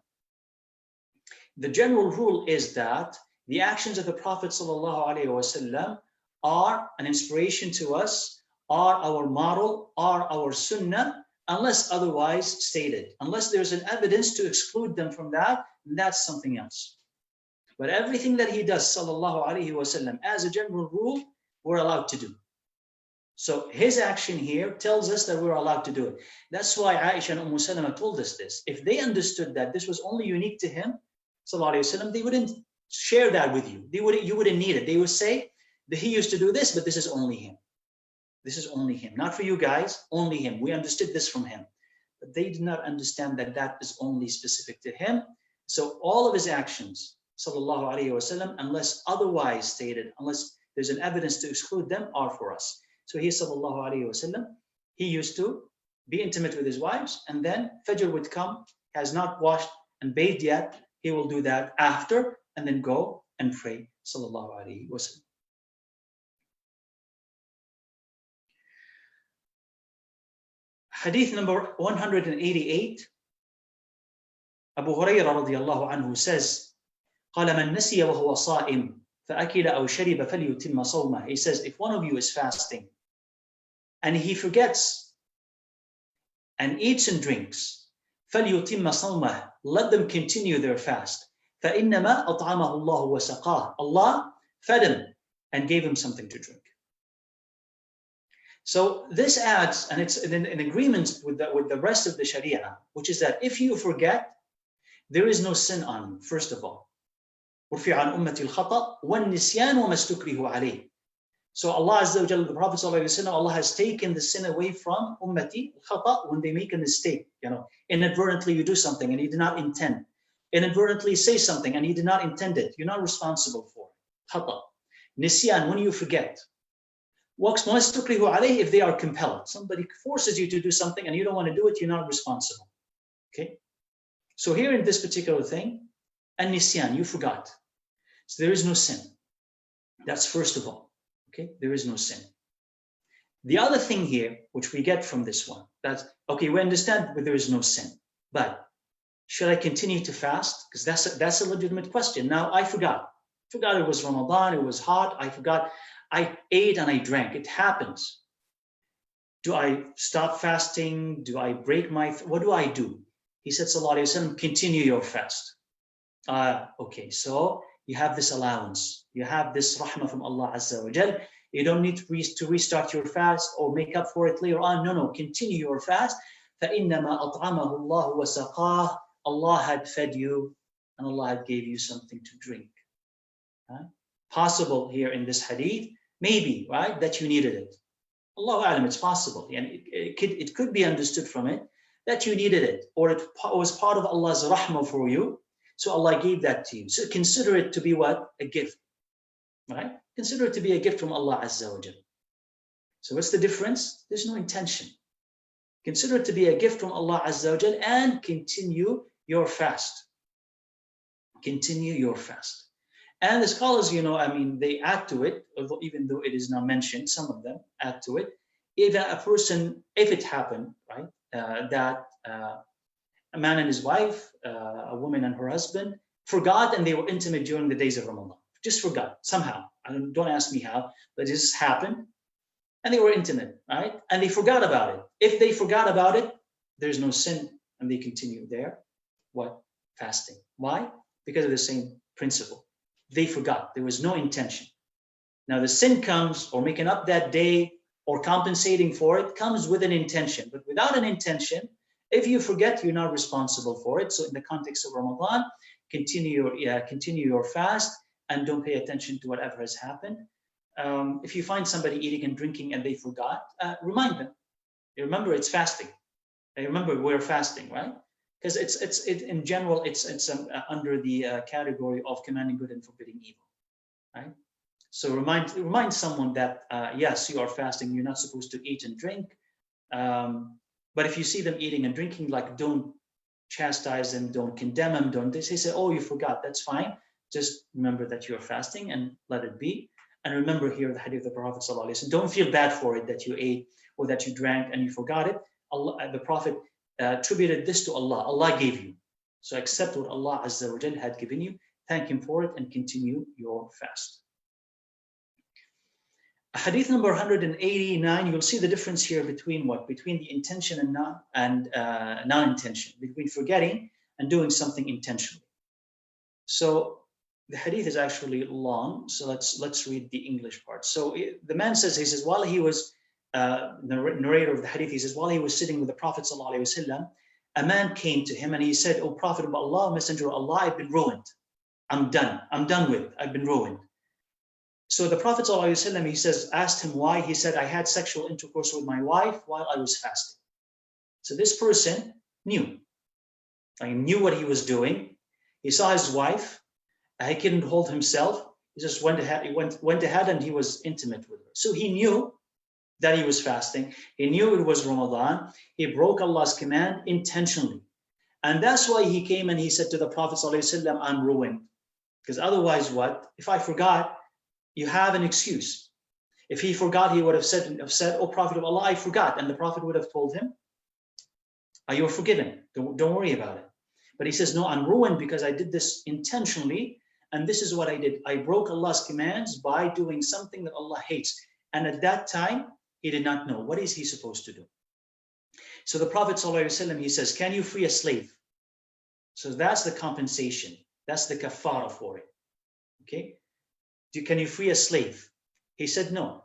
The general rule is that the actions of the Prophet ﷺ are an inspiration to us, are our model, are our sunnah, unless otherwise stated. Unless there's an evidence to exclude them from that, that's something else. But everything that he does, sallallahu alaihi wasallam, as a general rule, we're allowed to do. So his action here tells us that we're allowed to do it. That's why Aisha and Umm Salama told us this. If they understood that this was only unique to him, sallallahu alaihi wasallam, they wouldn't share that with you. You wouldn't need it. They would say that he used to do this, but this is only him. This is only him. Not for you guys, only him. We understood this from him. But they did not understand that that is only specific to him. So all of his actions, sallallahu alaihi wasallam, unless otherwise stated, unless there's an evidence to exclude them, are for us. So he, sallallahu alaihi wasallam, he used to be intimate with his wives, and then Fajr would come, has not washed and bathed yet, he will do that after, and then go and pray, sallallahu alaihi wasallam. Hadith number 188, Abu Hurairah radiallahu anhu says, قال من نسي وهو صائم فأكل أو شرب فليتم صومه. He says, if one of you is fasting and he forgets and eats and drinks, فليتم صومه, let them continue their fast. فإنما أطعمه الله وسقاه. Allah fed him and gave him something to drink. So this adds, and it's in agreement with the rest of the Sharia, which is that if you forget, there is no sin on you, first of all. رفع عن أمتي الخطأ والنسيان وما استكرهوا عليه. So Allah Azza wa Jalla, the Prophet ﷺ, Allah has taken the sin away from ummati al-khata, when they make a mistake. Inadvertently you do something and you did not intend. Inadvertently say something and you did not intend it. You're not responsible for it. Khata. Nisyan, when you forget. وَمَا اسْتُكْرِهُ عَلَيْهِ, if they are compelled. Somebody forces you to do something and you don't want to do it, you're not responsible. Okay? So here in this particular thing, an-nisyan, you forgot. So there is no sin. That's first of all. Okay? There is no sin. The other thing here, which we get from this one, that's, okay, we understand that there is no sin. But should I continue to fast? Because that's a legitimate question. Now, I forgot. Forgot it was Ramadan, it was hot, I forgot. I ate and I drank. It happens. Do I stop fasting? Do I break what do I do? He said, sallallahu alaihi wasallam, continue your fast. Okay, so you have this allowance. You have this rahmah from Allah Azza wa Jal. You don't need to restart your fast or make up for it later on. No, continue your fast. فَإِنَّمَا أَطْعَمَهُ اللَّهُ وَسَقَاهُ. Allah had fed you and Allah had gave you something to drink. Possible here in this hadith, maybe, right, that you needed it. Allahu A'lam, it's possible. And it could be understood from it that you needed it, or it was part of Allah's rahmah for you. So Allah gave that to you. So consider it to be what? A gift. Right? Consider it to be a gift from Allah Azza wa Jal. So what's the difference? There's no intention. Consider it to be a gift from Allah Azza wa Jal and continue your fast. Continue your fast. And the scholars, they add to it, even though it is not mentioned, some of them add to it. If it happened, right, that a man and his wife, a woman and her husband, forgot and they were intimate during the days of Ramadan. Just forgot, somehow. Don't ask me how, but it just happened. And they were intimate, right? And they forgot about it. If they forgot about it, there's no sin, and they continue their fasting. Why? Because of the same principle. They forgot. There was no intention. Now the sin comes, or making up that day, or compensating for it, comes with an intention. But without an intention, if you forget, you're not responsible for it. So in the context of Ramadan, continue your fast and don't pay attention to whatever has happened. If you find somebody eating and drinking and they forgot, remind them. Remember, it's fasting. Remember, we're fasting, right? Because it's in general, it's under the category of commanding good and forbidding evil, right? So remind someone that yes, you are fasting. You're not supposed to eat and drink. But if you see them eating and drinking, don't chastise them, don't condemn them, don't this. He said, oh, you forgot, that's fine. Just remember that you're fasting and let it be. And remember here the hadith of the Prophet ﷺ. Don't feel bad for it that you ate or that you drank and you forgot it. Allah, the Prophet attributed this to Allah. Allah gave you. So accept what Allah Azza wa Jal had given you, thank Him for it, and continue your fast. Hadith number 189, you'll see the difference here between what? Between the intention and non-intention, between forgetting and doing something intentionally. So the hadith is actually long, so let's read the English part. So the man says, he says, while he was, narrator of the hadith, he says, while he was sitting with the Prophet ﷺ, a man came to him and he said, "O Prophet of Allah, Messenger of Allah, I've been ruined. I'm done with, I've been ruined." So the Prophet ﷺ, he says, asked him why. He said, "I had sexual intercourse with my wife while I was fasting." So this person knew what he was doing. He saw his wife. He couldn't hold himself. He just went ahead and he was intimate with her. So he knew that he was fasting. He knew it was Ramadan. He broke Allah's command intentionally. And that's why he came and he said to the Prophet ﷺ, "I'm ruined." Because otherwise what? If I forgot, you have an excuse. If he forgot, he would have said, "O Prophet of Allah, I forgot." And the Prophet would have told him, "You're forgiven. Don't worry about it." But he says, "No, I'm ruined because I did this intentionally. And this is what I did. I broke Allah's commands by doing something that Allah hates." And at that time, he did not know. What is he supposed to do? So the Prophet ﷺ, he says, "Can you free a slave?" So that's the compensation. That's the kafara for it. Okay? Can you free a slave? He said, no.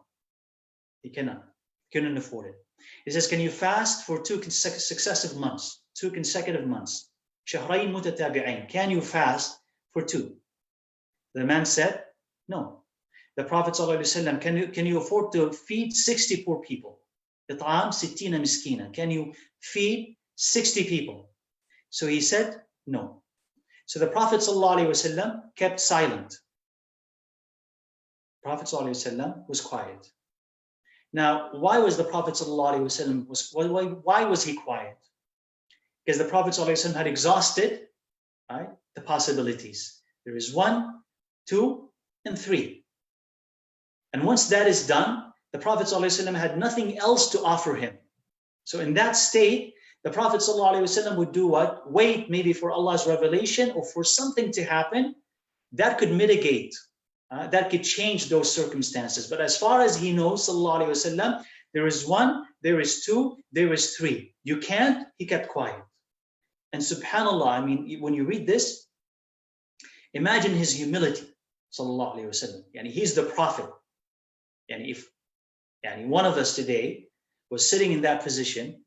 He cannot. He couldn't afford it. He says, "Can you fast for 2 successive months? 2 consecutive months. شهرين متتابعين. Can you fast for 2? The man said, no. The Prophet ﷺ, can you afford to feed 60 poor people? إطعام 60 مسكينا. Can you feed 60 people? So he said, no. So the Prophet ﷺ kept silent. The Prophet ﷺ was quiet. Now, why was the Prophet ﷺ, why was he quiet? Because the Prophet ﷺ had exhausted, right, the possibilities. There is 1, 2, and 3. And once that is done, the Prophet ﷺ had nothing else to offer him. So in that state, the Prophet ﷺ would do what? Wait maybe for Allah's revelation or for something to happen that could mitigate, that could change those circumstances. But as far as he knows, ﷺ, there is 1, there is 2, there is 3. You can't, he kept quiet. And subhanAllah, I mean, when you read this, imagine his humility, sallallahu alayhi wasallam. Yani he's the Prophet. And if one of us today was sitting in that position,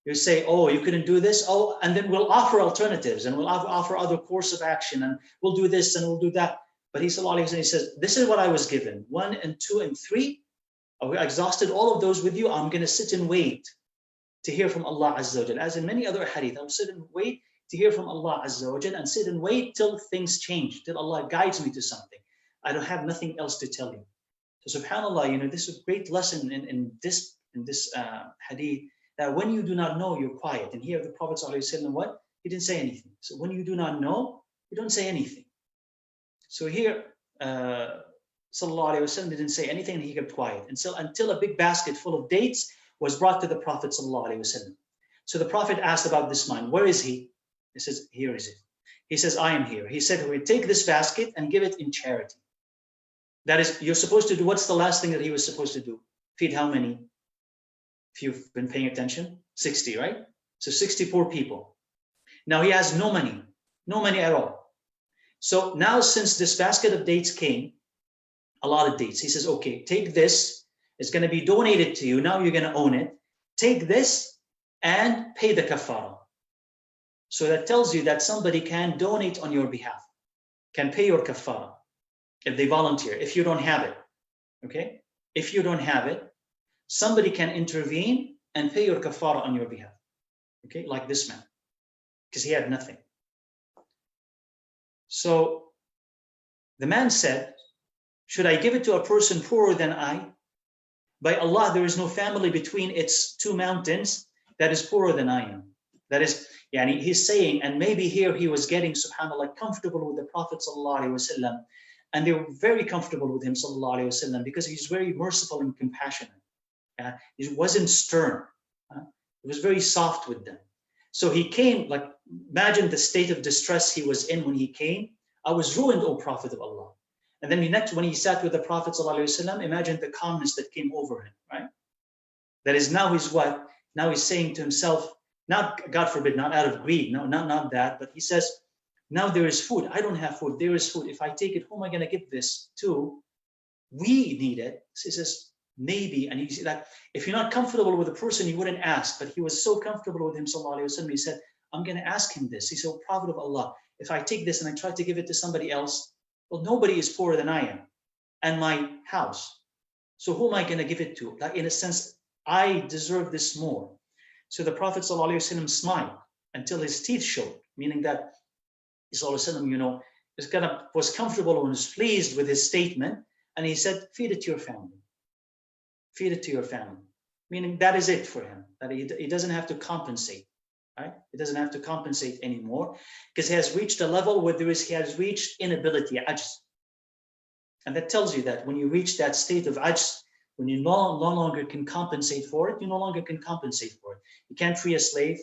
you say, "Oh, you couldn't do this? Oh," and then we'll offer alternatives and we'll offer other course of action and we'll do this and we'll do that. But he says, "This is what I was given. 1 and 2 and 3. I exhausted all of those with you. I'm going to sit and wait to hear from Allah Azza wa Jal." As in many other hadith, I'll sit and wait to hear from Allah Azza wa Jal and sit and wait till things change, till Allah guides me to something. I don't have nothing else to tell you. So subhanAllah, this is a great lesson in this hadith, that when you do not know, you're quiet. And here the Prophet ﷺ, what? He didn't say anything. So when you do not know, you don't say anything. So here, Sallallahu Alaihi Wasallam didn't say anything and he kept quiet until a big basket full of dates was brought to the Prophet Sallallahu Alaihi Wasallam. So the Prophet asked about this man. Where is he? He says, "Here is it." He says, "I am here." He said, "We take this basket and give it in charity." That is, you're supposed to do, what's the last thing that he was supposed to do? Feed how many? If you've been paying attention, 60, right? So 60 poor people. Now he has no money at all. So now since this basket of dates came, a lot of dates, he says, "Okay, take this. It's going to be donated to you. Now you're going to own it. Take this and pay the kafara." So that tells you that somebody can donate on your behalf, can pay your kafara if they volunteer, if you don't have it, okay? If you don't have it, somebody can intervene and pay your kafara on your behalf, okay? Like this man, because he had nothing. So the man said, "Should I give it to a person poorer than I? By Allah, there is no family between its 2 mountains that is poorer than I am." That is, Yani he's saying, and maybe here he was getting, subhanAllah, comfortable with the Prophet ﷺ, and they were very comfortable with him ﷺ, because he's very merciful and compassionate. He wasn't stern. He was very soft with them. So he came, like, imagine the state of distress he was in when he came. I was ruined, O Prophet of Allah. And then next, when he sat with the Prophet ﷺ, imagine the calmness that came over him, right? That is, now he's what? Now he's saying to himself, not, God forbid, not out of greed, no, not that, but he says, now there is food. I don't have food. There is food. If I take it, who am I going to give this to? We need it. So he says, maybe, and you see that if you're not comfortable with a person, you wouldn't ask, but he was so comfortable with him, sallallahu alaihi wasallam, he said, I'm going to ask him this. He said, Prophet of Allah, if I take this and I try to give it to somebody else, well, nobody is poorer than I am, and my house. So who am I going to give it to? Like, in a sense, I deserve this more. So the Prophet ﷺ smiled until his teeth showed, meaning that ﷺ, you know, was comfortable and was pleased with his statement, and he said, feed it to your family. Feed it to your family. Meaning that is it for him, that he doesn't have to compensate, right? He doesn't have to compensate anymore, because he has reached a level where he has reached inability, ajz. And that tells you that when you reach that state of ajz, when you no longer can compensate for it, you no longer can compensate for it. You can't free a slave,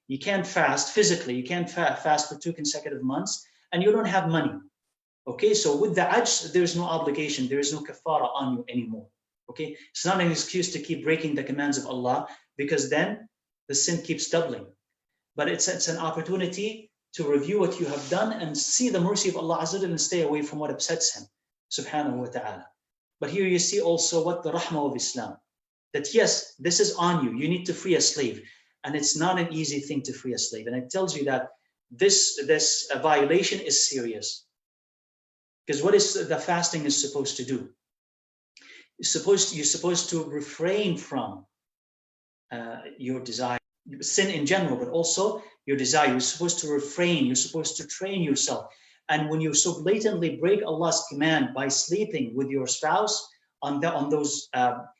you can't fast physically, you can't fast for 2 consecutive months, and you don't have money. Okay, so with the ajz, there's no obligation, there is no kafara on you anymore. Okay, it's not an excuse to keep breaking the commands of Allah, because then the sin keeps doubling. But it's an opportunity to review what you have done and see the mercy of Allah Azza wa Jalla and stay away from what upsets him, subhanahu wa ta'ala. But here you see also what the rahmah of Islam, that yes, this is on you. You need to free a slave. And it's not an easy thing to free a slave. And it tells you that this violation is serious. Because what is the fasting is supposed to do? You're supposed to refrain from your desire, sin in general, but also your desire. You're supposed to refrain. You're supposed to train yourself. And when you so blatantly break Allah's command by sleeping with your spouse on those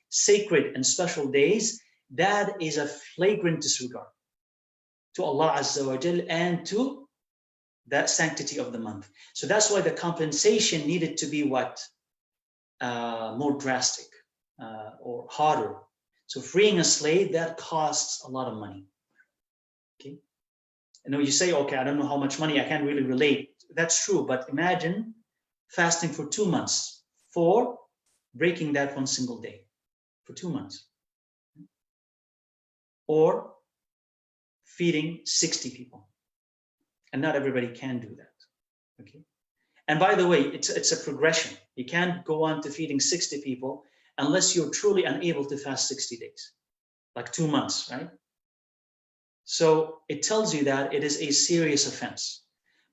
sacred and special days, that is a flagrant disregard to Allah Azza wa Jal and to that sanctity of the month. So that's why the compensation needed to be what? More drastic or harder. So freeing a slave, that costs a lot of money. Okay. I know you say, okay, I don't know how much money, I can't really relate. That's true, but imagine fasting for 2 months for breaking that one single day for 2 months. Or feeding 60 people. And not everybody can do that. Okay. And by the way, it's a progression. You can't go on to feeding 60 people unless you're truly unable to fast 60 days, like 2 months, right? So it tells you that it is a serious offense.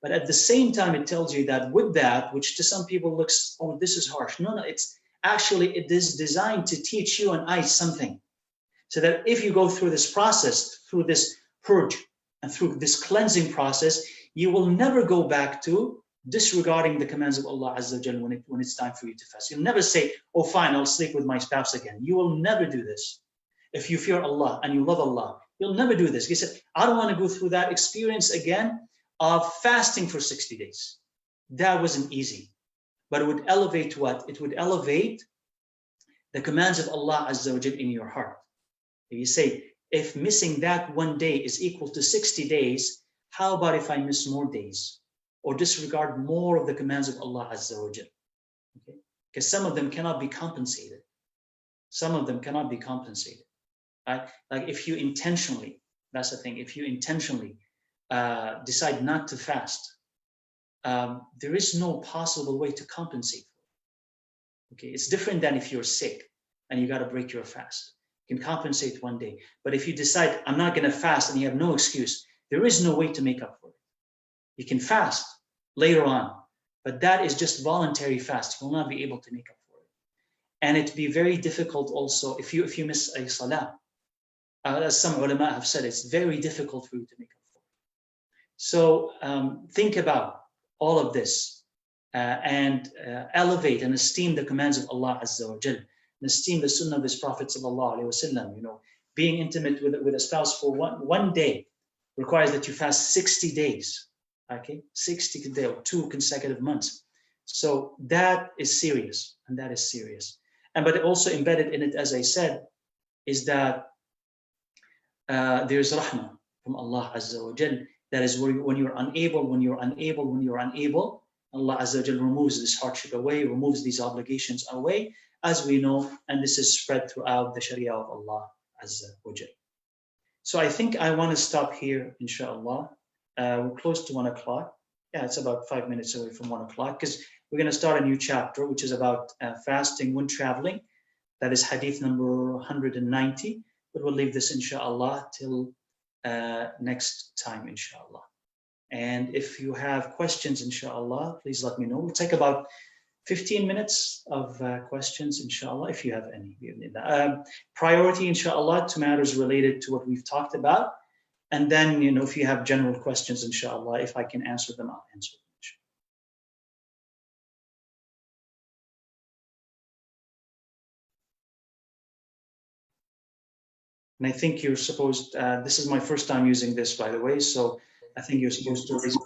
But at the same time, it tells you that with that, which to some people looks, oh, this is harsh. No, it's actually, it is designed to teach you and I something. So that if you go through this process, through this purge, and through this cleansing process, you will never go back to disregarding the commands of Allah Azza wa Jal when it's time for you to fast. You'll never say, oh, fine, I'll sleep with my spouse again. You will never do this. If you fear Allah and you love Allah, you'll never do this. He said, I don't want to go through that experience again of fasting for 60 days. That wasn't easy. But it would elevate what? It would elevate the commands of Allah Azza wa Jal in your heart. If you say, if missing that one day is equal to 60 days, how about if I miss more days? Or disregard more of the commands of Allah Azza wa Jal? Okay? Because some of them cannot be compensated. Some of them cannot be compensated. Right? Like if you intentionally, that's the thing, if you intentionally decide not to fast, there is no possible way to compensate for it. Okay, it's different than if you're sick and you got to break your fast. You can compensate one day. But if you decide, I'm not going to fast, and you have no excuse, there is no way to make up for it. You can fast later on, but that is just voluntary fast. You will not be able to make up for it. And it'd be very difficult also if you miss a salah. As some ulama have said, it's very difficult for you to make up for it. So think about all of this and elevate and esteem the commands of Allah Azza wa Jal, and esteem the sunnah of his Prophet sallallahu alaihi wasallam. You know, being intimate with a spouse for one day requires that you fast 60 days, okay? 60 days or 2 consecutive months. So that is serious, and that is serious. But also embedded in it, as I said, is that there's rahmah from Allah Azza wa Jal. That is when you're unable, Allah Azza wa Jal removes this hardship away, removes these obligations away, as we know, and this is spread throughout the Sharia of Allah Azza wa Jal. So I think I want to stop here, inshallah. We're close to 1 o'clock. Yeah, it's about 5 minutes away from 1 o'clock, because we're going to start a new chapter, which is about fasting when traveling. That is hadith number 190. But we'll leave this, inshallah, till next time, inshallah. And if you have questions, inshallah, please let me know. We'll take about 15 minutes of questions, inshallah, if you have any. Priority, inshallah, to matters related to what we've talked about. And then, if you have general questions, inshallah, if I can answer them, I'll answer them. And I think you're supposed, this is my first time using this, by the way, so I think you're supposed to raise.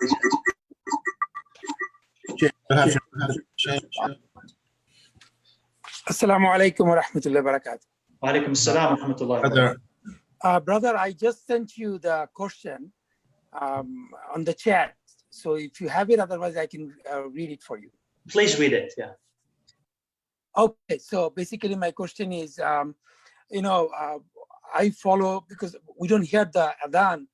Assalamu alaikum wa rahmatullahi wa barakatuh. Wa alaikum assalam wa rahmatullahi wa barakatuh. Brother, I just sent you the question on the chat. So if you have it, otherwise I can read it for you. Please read it, yeah. Okay, so basically my question is, I follow, because we don't hear the adhan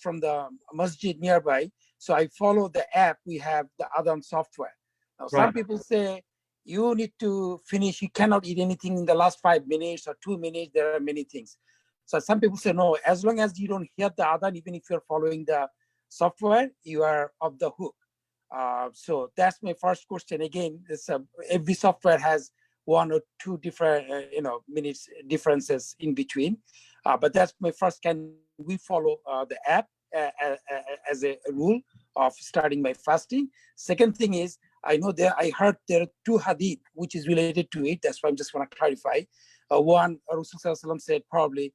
from the masjid nearby, so I follow the app. We have the adhan software. Now, some people say you need to finish, you cannot eat anything in the last 5 minutes or 2 minutes. There are many things. So some people say, no, as long as you don't hear the adhan, even if you're following the software, you are off the hook. So that's my first question. Again, every software has 1 or 2 different, minutes differences in between. But that's my first. Can we follow the app as a rule of starting my fasting? Second thing is, I heard there are 2 hadith which is related to it. That's why I just want to clarify. One, Rasulullah said probably,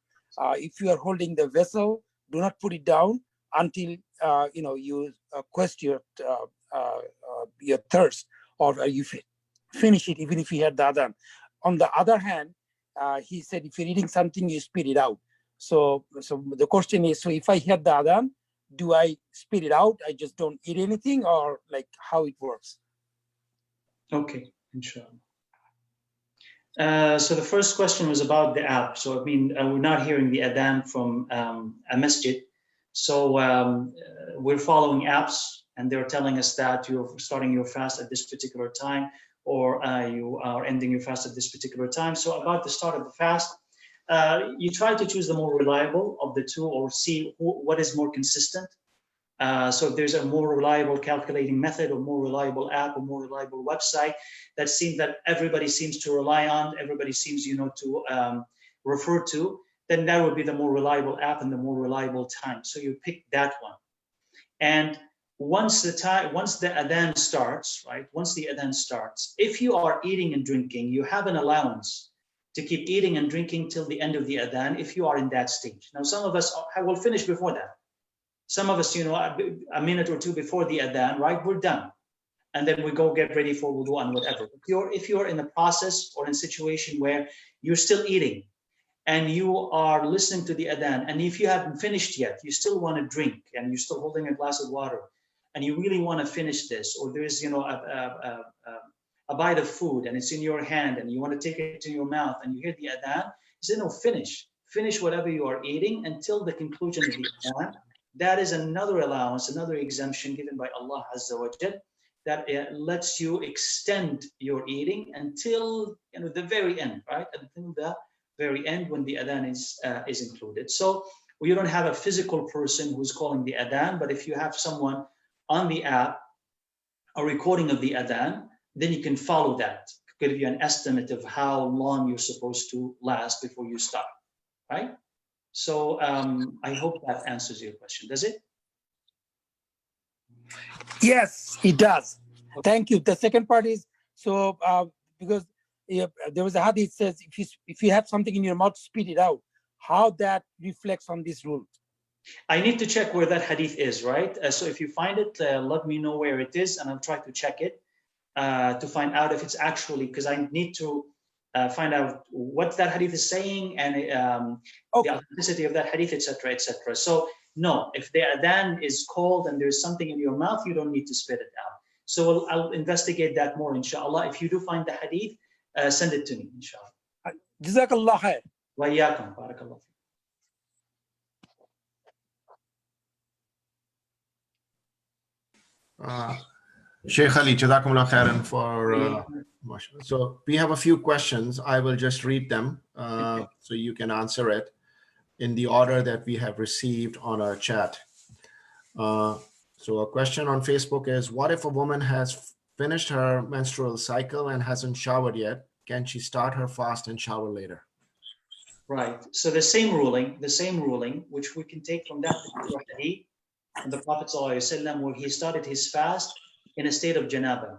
if you are holding the vessel, do not put it down until you quench your thirst, or you finish it, even if you had the adhan. On the other hand, he said, if you're eating something, you spit it out. So the question is, so if I hear the adhan, do I spit it out? I just don't eat anything, or like how it works? Okay, inshallah. So the first question was about the app. So I mean, we're not hearing the adhan from a masjid. So we're following apps, and they're telling us that you're starting your fast at this particular time, or you are ending your fast at this particular time. So about the start of the fast, you try to choose the more reliable of the 2, or see what is more consistent. So if there's a more reliable calculating method, or more reliable app, or more reliable website that everybody seems to rely on, everybody seems to refer to, then that would be the more reliable app and the more reliable time. So you pick that one. And once the adhan starts, right? Once the adhan starts, if you are eating and drinking, you have an allowance to keep eating and drinking till the end of the adhan if you are in that stage. Now, some of us will finish before that. Some of us, a minute or 2 before the adhan, right? We're done. And then we go get ready for wudu and whatever. If you're in the process or in a situation where you're still eating and you are listening to the adhan, and if you haven't finished yet, you still want to drink, and you're still holding a glass of water, and you really want to finish this, or there's a bite of food and it's in your hand and you want to take it to your mouth and you hear the adhan, you say, no, finish whatever you are eating until the conclusion of the adhan. That is another allowance, another exemption given by Allah Azza wa Jal, that lets you extend your eating until the very end, right? Until the very end, when the adhan is included. So you don't have a physical person who's calling the adhan, but if you have someone on the app, a recording of the adhan, then you can follow that. It give you an estimate of how long you're supposed to last before you stop, right? So I hope that answers your question. Does it? Yes, it does. Okay. Thank you. The second part is, so because there was a hadith says, if you have something in your mouth, spit it out. How that reflects on this rule? I need to check where that hadith is, right? So if you find it, let me know where it is, and I'll try to check it to find out if it's actually, because I need to find out what that hadith is saying and the authenticity of that hadith, etc., etc. So no, if the adhan is cold and there's something in your mouth, you don't need to spit it out. So I'll investigate that more, inshallah. If you do find the hadith, send it to me, inshallah. Jazakallah khair. Wa iyyakum, barakallah. Sheikh Ali, Jazakumullah khairan for so we have a few questions. I will just read them so you can answer it in the order that we have received on our chat. So a question on Facebook is, what if a woman has finished her menstrual cycle and hasn't showered yet? Can she start her fast and shower later? Right. So the same ruling, which we can take from that hadith, and the Prophet ﷺ, where he started his fast in a state of janaba.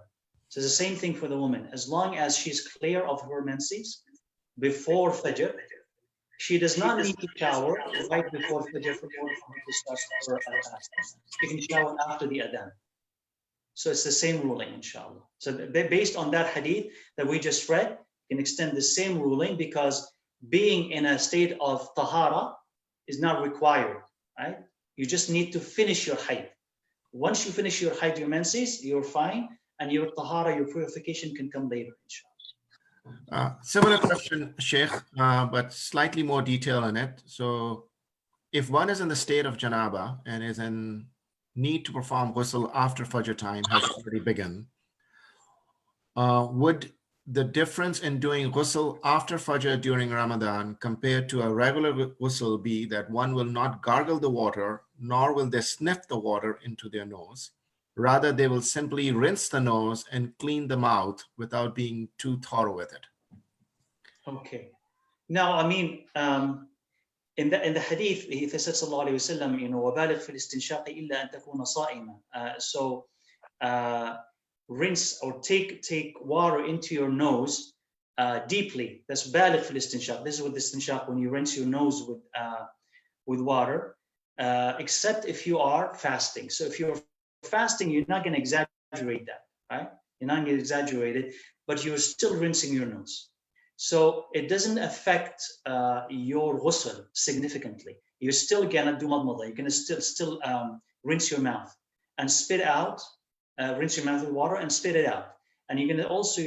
So it's the same thing for the woman. As long as she's clear of her menses before Fajr, she does not need to shower right before Fajr for her to start her fast. She can shower after the adhan. So it's the same ruling, inshallah. So based on that hadith that we just read, you can extend the same ruling, because being in a state of tahara is not required, right? You just need to finish your hayd. Once you finish your hayd, your menses, you're fine, and your tahara, your purification can come later, inshallah. Similar question, Sheikh, but slightly more detail in it. So if one is in the state of janaba and is in need to perform ghusl after Fajr time has already begun, would the difference in doing ghusl after Fajr during Ramadan compared to a regular ghusl be that one will not gargle the water, nor will they sniff the water into their nose? Rather, they will simply rinse the nose and clean the mouth without being too thorough with it. Okay. Now, I mean, in the hadith, he said, sallallahu alayhi wa sallam, وَبَالِغْ فِي الْإِسْتِنْشَاقِ إِلَّا أَن تَكُونَ صَائِمًا. So rinse or take water into your nose deeply. That's baligh fil istinshaq. This is what the istinshaq, when you rinse your nose with water, except if you are fasting. So if you're fasting, you're not going to exaggerate that, right? You're not going to exaggerate it, but you're still rinsing your nose. So it doesn't affect your ghusl significantly. You're still going to do madmada. You're going to still rinse your mouth and spit out. Rinse your mouth with water and spit it out. And you're going to also,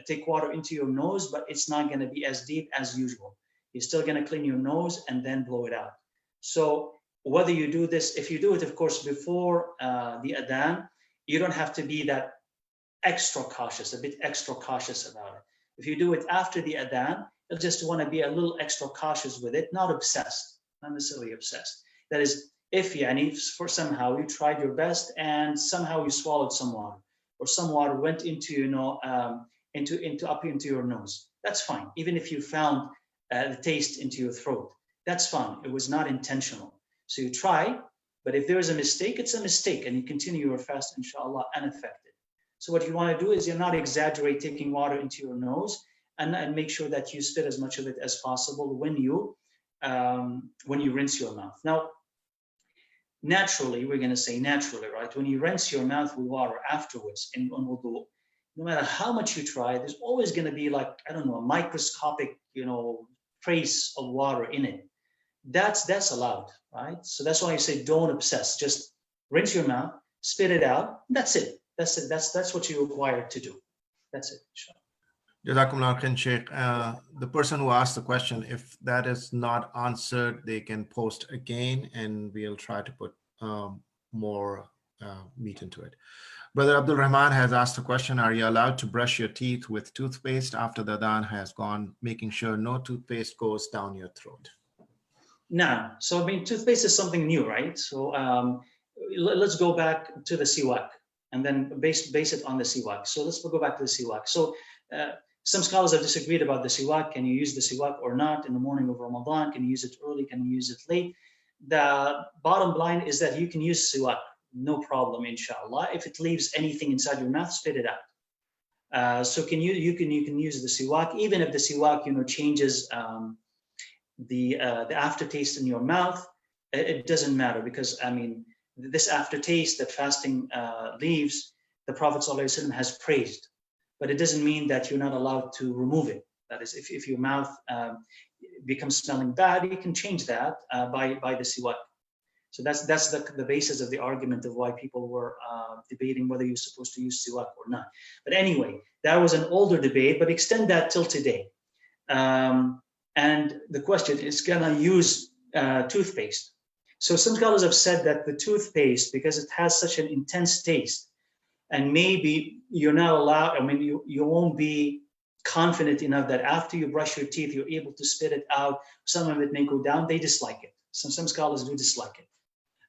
take water into your nose, but it's not going to be as deep as usual. You're still going to clean your nose and then blow it out. So whether you do this, if you do it, of course, before the adhan, you don't have to be that extra cautious, a bit extra cautious about it. If you do it after the adhan, you'll just want to be a little extra cautious with it, not obsessed, not necessarily obsessed. That is, if for somehow you tried your best and somehow you swallowed some water, or some water went into up into your nose, that's fine. Even if you found the taste into your throat, that's fine. It was not intentional. So you try, but if there is a mistake, it's a mistake, and you continue your fast, inshallah, unaffected. So what you want to do is you're not exaggerate taking water into your nose, and make sure that you spit as much of it as possible when you rinse your mouth. Now, naturally, we're going to say naturally, right? When you rinse your mouth with water afterwards on wudu, no matter how much you try, there's always going to be a microscopic, trace of water in it. That's allowed, right? So that's why you say don't obsess. Just rinse your mouth, spit it out. That's it. That's what you're required to do. That's it. Jazakumullah khairan, Sheikh. The person who asked the question, if that is not answered, they can post again, and we'll try to put more meat into it. Brother Abdul Rahman has asked a question: are you allowed to brush your teeth with toothpaste after the adhan has gone, making sure no toothpaste goes down your throat? No. So, toothpaste is something new, right? So let's go back to the siwak and then base it on the siwak. So let's go back to the siwak. So some scholars have disagreed about the siwak. Can you use the siwak or not in the morning of Ramadan? Can you use it early? Can you use it late? The bottom line is that you can use siwak, no problem, inshallah. If it leaves anything inside your mouth, spit it out. So you can use the siwak, even if the siwak changes the aftertaste in your mouth. it doesn't matter, because I mean, this aftertaste that fasting leaves, the Prophet ﷺ has praised, but it doesn't mean that you're not allowed to remove it. That is, if your mouth becomes smelling bad, you can change that by the siwak. So that's the basis of the argument of why people were debating whether you're supposed to use siwak or not. But anyway, that was an older debate, but extend that till today. And the question is, can I use toothpaste? So some scholars have said that the toothpaste, because it has such an intense taste, and maybe you're not allowed, I mean, you won't be confident enough that after you brush your teeth, you're able to spit it out. Some of it may go down. They dislike it. Some scholars do dislike it.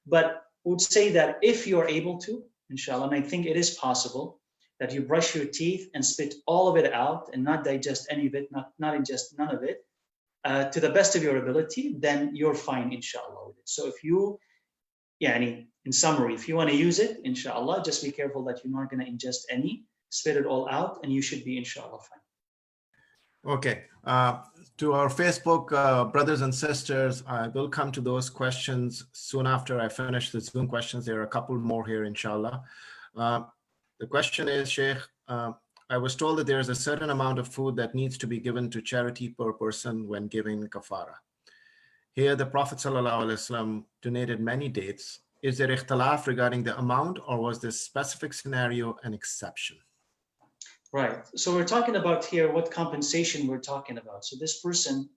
But would say that if you're able to, inshallah, and I think it is possible, that you brush your teeth and spit all of it out and not digest any of it, not ingest none of it, to the best of your ability, then you're fine, inshallah, with it. So if you, in summary, if you want to use it, inshallah, just be careful that you're not going to ingest any, spit it all out, and you should be, inshallah, fine. Okay. To our Facebook brothers and sisters, I will come to those questions soon after I finish the Zoom questions. There are a couple more here, inshallah. The question is, Sheikh, I was told that there is a certain amount of food that needs to be given to charity per person when giving kafara. Here, the Prophet ﷺ donated many dates. Is there ikhtilaf regarding the amount, or was this specific scenario an exception? Right. So we're talking about here what compensation we're talking about. So this person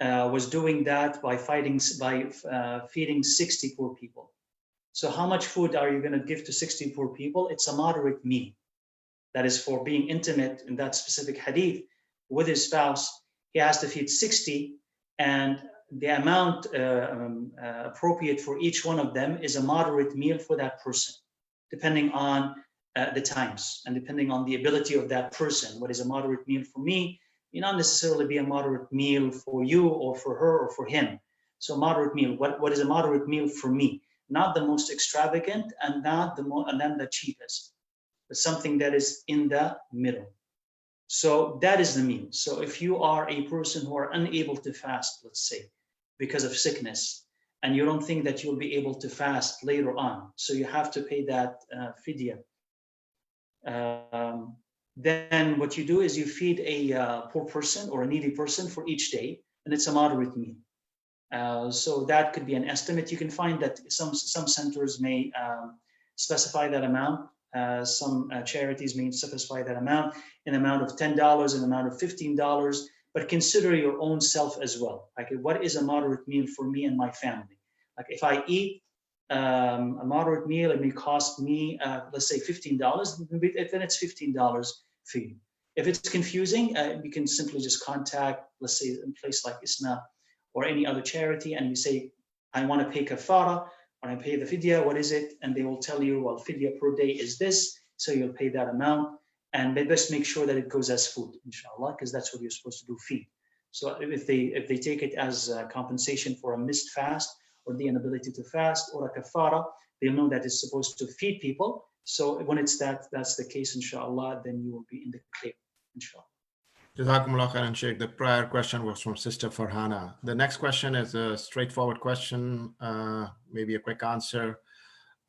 was doing that by feeding 60 poor people. So how much food are you going to give to 60 poor people? It's a moderate meal. That is for being intimate in that specific hadith with his spouse. He has to feed 60, and the amount appropriate for each one of them is a moderate meal for that person, depending on the times and depending on the ability of that person. What is a moderate meal for me may not necessarily be a moderate meal for you or for her or for him. So moderate meal, what is a moderate meal for me? Not the most extravagant and not the cheapest, but something that is in the middle. So that is the meal. So if you are a person who are unable to fast, let's say, because of sickness, and you don't think that you'll be able to fast later on, so you have to pay that fidya, then what you do is you feed a poor person or a needy person for each day, and it's a moderate meal. So that could be an estimate. You can find that some centers may specify that amount. Some charities may specify that amount, an amount of $10, an amount of $15, but consider your own self as well. Like, what is a moderate meal for me and my family? Like, if I eat a moderate meal, it may cost me, let's say $15, then it's $15 for you. If it's confusing, you can simply just contact, let's say, a place like ISNA or any other charity, and you say, I want to pay kafara, when I pay the fidya, what is it? And they will tell you, well, fidya per day is this, so you'll pay that amount. And they best make sure that it goes as food, inshallah, because that's what you're supposed to do, feed. So if they take it as compensation for a missed fast or the inability to fast or a kafara, they'll know that it's supposed to feed people. So when it's that's the case, inshallah, then you will be in the clear, inshallah. Jazakumullah khairan, Sheikh. The prior question was from Sister Farhana. The next question is a straightforward question, maybe a quick answer.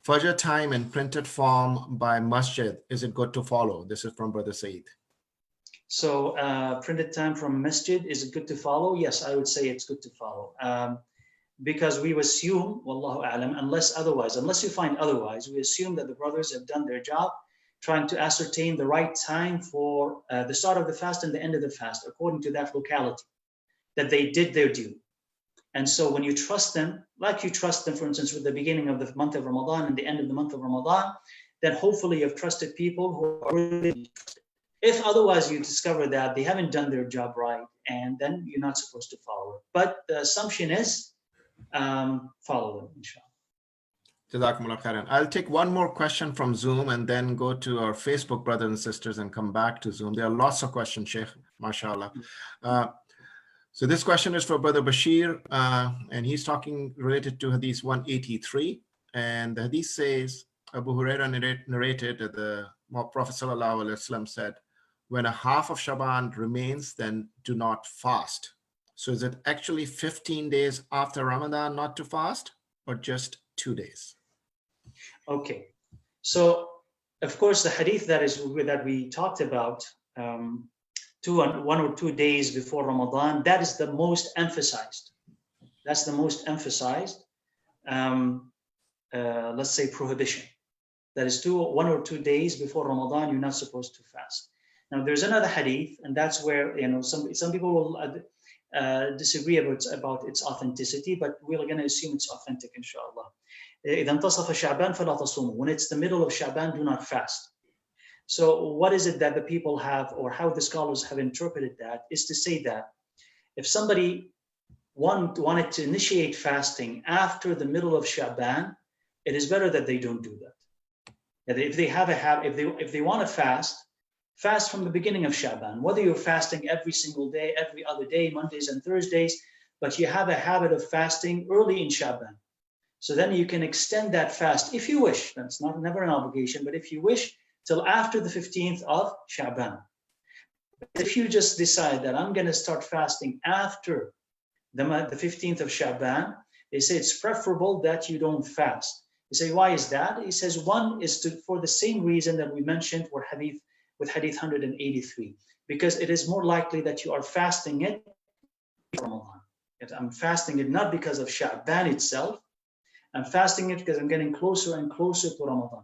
Fajr time in printed form by masjid, is it good to follow? This is from Brother Saeed. So printed time from masjid, is it good to follow? Yes, I would say it's good to follow. Because we assume, wallahu a'lam, unless you find otherwise, we assume that the brothers have done their job trying to ascertain the right time for the start of the fast and the end of the fast, according to that locality, that they did their due. And so when you trust them, like you trust them, for instance, with the beginning of the month of Ramadan and the end of the month of Ramadan, then hopefully you've trusted people who are really trusted. If otherwise you discover that they haven't done their job right, and then you're not supposed to follow it. But the assumption is follow them, inshallah. Jazakumullah khairan. I'll take one more question from Zoom and then go to our Facebook brothers and sisters and come back to Zoom. There are lots of questions, Sheikh, mashallah. So this question is for Brother Bashir, and he's talking related to Hadith 183. And the Hadith says, Abu Huraira narrated that the Prophet ﷺ said, when a half of Shaban remains, then do not fast. So is it actually 15 days after Ramadan not to fast, or just 2 days? Okay. So, of course, the hadith that we talked about, 1 or 2 days before Ramadan, that is the most emphasized. That's the most emphasized, let's say, prohibition. That is 1 or 2 days before Ramadan, you're not supposed to fast. Now, there's another hadith, and that's where, you know, some people will disagree about its authenticity, but we're going to assume it's authentic, inshallah. إذا انتصف شعبان فلا تصوموا. When it's the middle of Sha'ban, do not fast. So what is it that the people have, or how the scholars have interpreted that, is to say that if somebody wanted to initiate fasting after the middle of Sha'ban, it is better that they don't do that. That if they have a habit, if they want to fast from the beginning of Sha'ban, whether you're fasting every single day, every other day, Mondays and Thursdays, but you have a habit of fasting early in Sha'ban. So then you can extend that fast if you wish. That's never an obligation, but if you wish, till after the 15th of Sha'ban. If you just decide that I'm going to start fasting after the 15th of Sha'ban, they say it's preferable that you don't fast. You say, why is that? He says, one is for the same reason that we mentioned with hadith 183, because it is more likely that you are fasting it for Ramadan. I'm fasting it not because of Sha'ban itself. I'm fasting it because I'm getting closer and closer to Ramadan,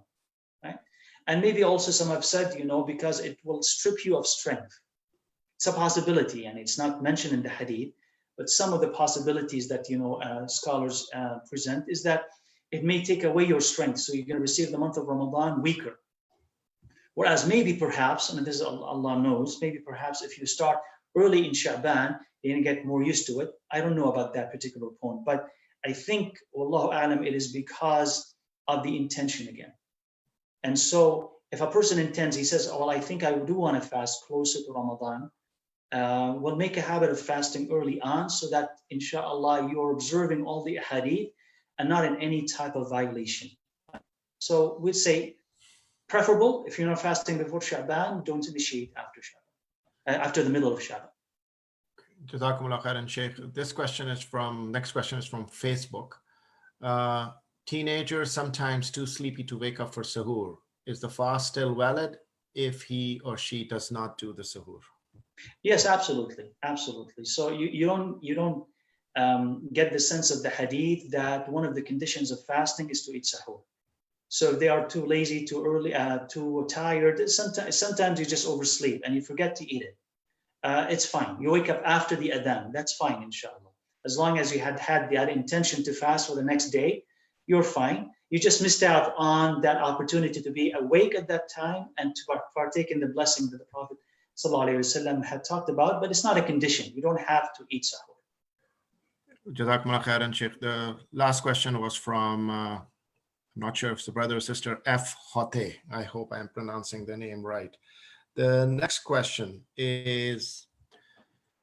right? And maybe also some have said, you know, because it will strip you of strength. It's a possibility, and it's not mentioned in the hadith, but some of the possibilities that, you know, scholars present is that it may take away your strength. So you're going to receive the month of Ramadan weaker. Whereas maybe perhaps, and this is Allah knows, maybe perhaps if you start early in Sha'ban, you're going to get more used to it. I don't know about that particular point, but I think, Wallahu A'lam, it is because of the intention again. And so if a person intends, he says, oh, well, I think I do want to fast closer to Ramadan, we'll make a habit of fasting early on so that, inshallah, you're observing all the hadith and not in any type of violation. So we'd say, preferable, if you're not fasting before Sha'ban, don't initiate after Sha'ban, after the middle of Sha'ban. Jazakumullah khairan, Sheikh. Next question is from Facebook. Teenager sometimes too sleepy to wake up for sahur. Is the fast still valid if he or she does not do the sahur? Yes, absolutely, absolutely. So you don't get the sense of the hadith that one of the conditions of fasting is to eat sahur. So if they are too lazy, too early, too tired, sometimes you just oversleep and you forget to eat it. It's fine. You wake up after the adhan. That's fine, inshallah. As long as you had that intention to fast for the next day, you're fine. You just missed out on that opportunity to be awake at that time and to partake in the blessing that the Prophet ﷺ had talked about, but it's not a condition. You don't have to eat sahur. Jazakumullah khairan, Sheikh. The last question was from, I'm not sure if it's the brother or sister, F. Hote. I hope I'm pronouncing the name right. The next question is,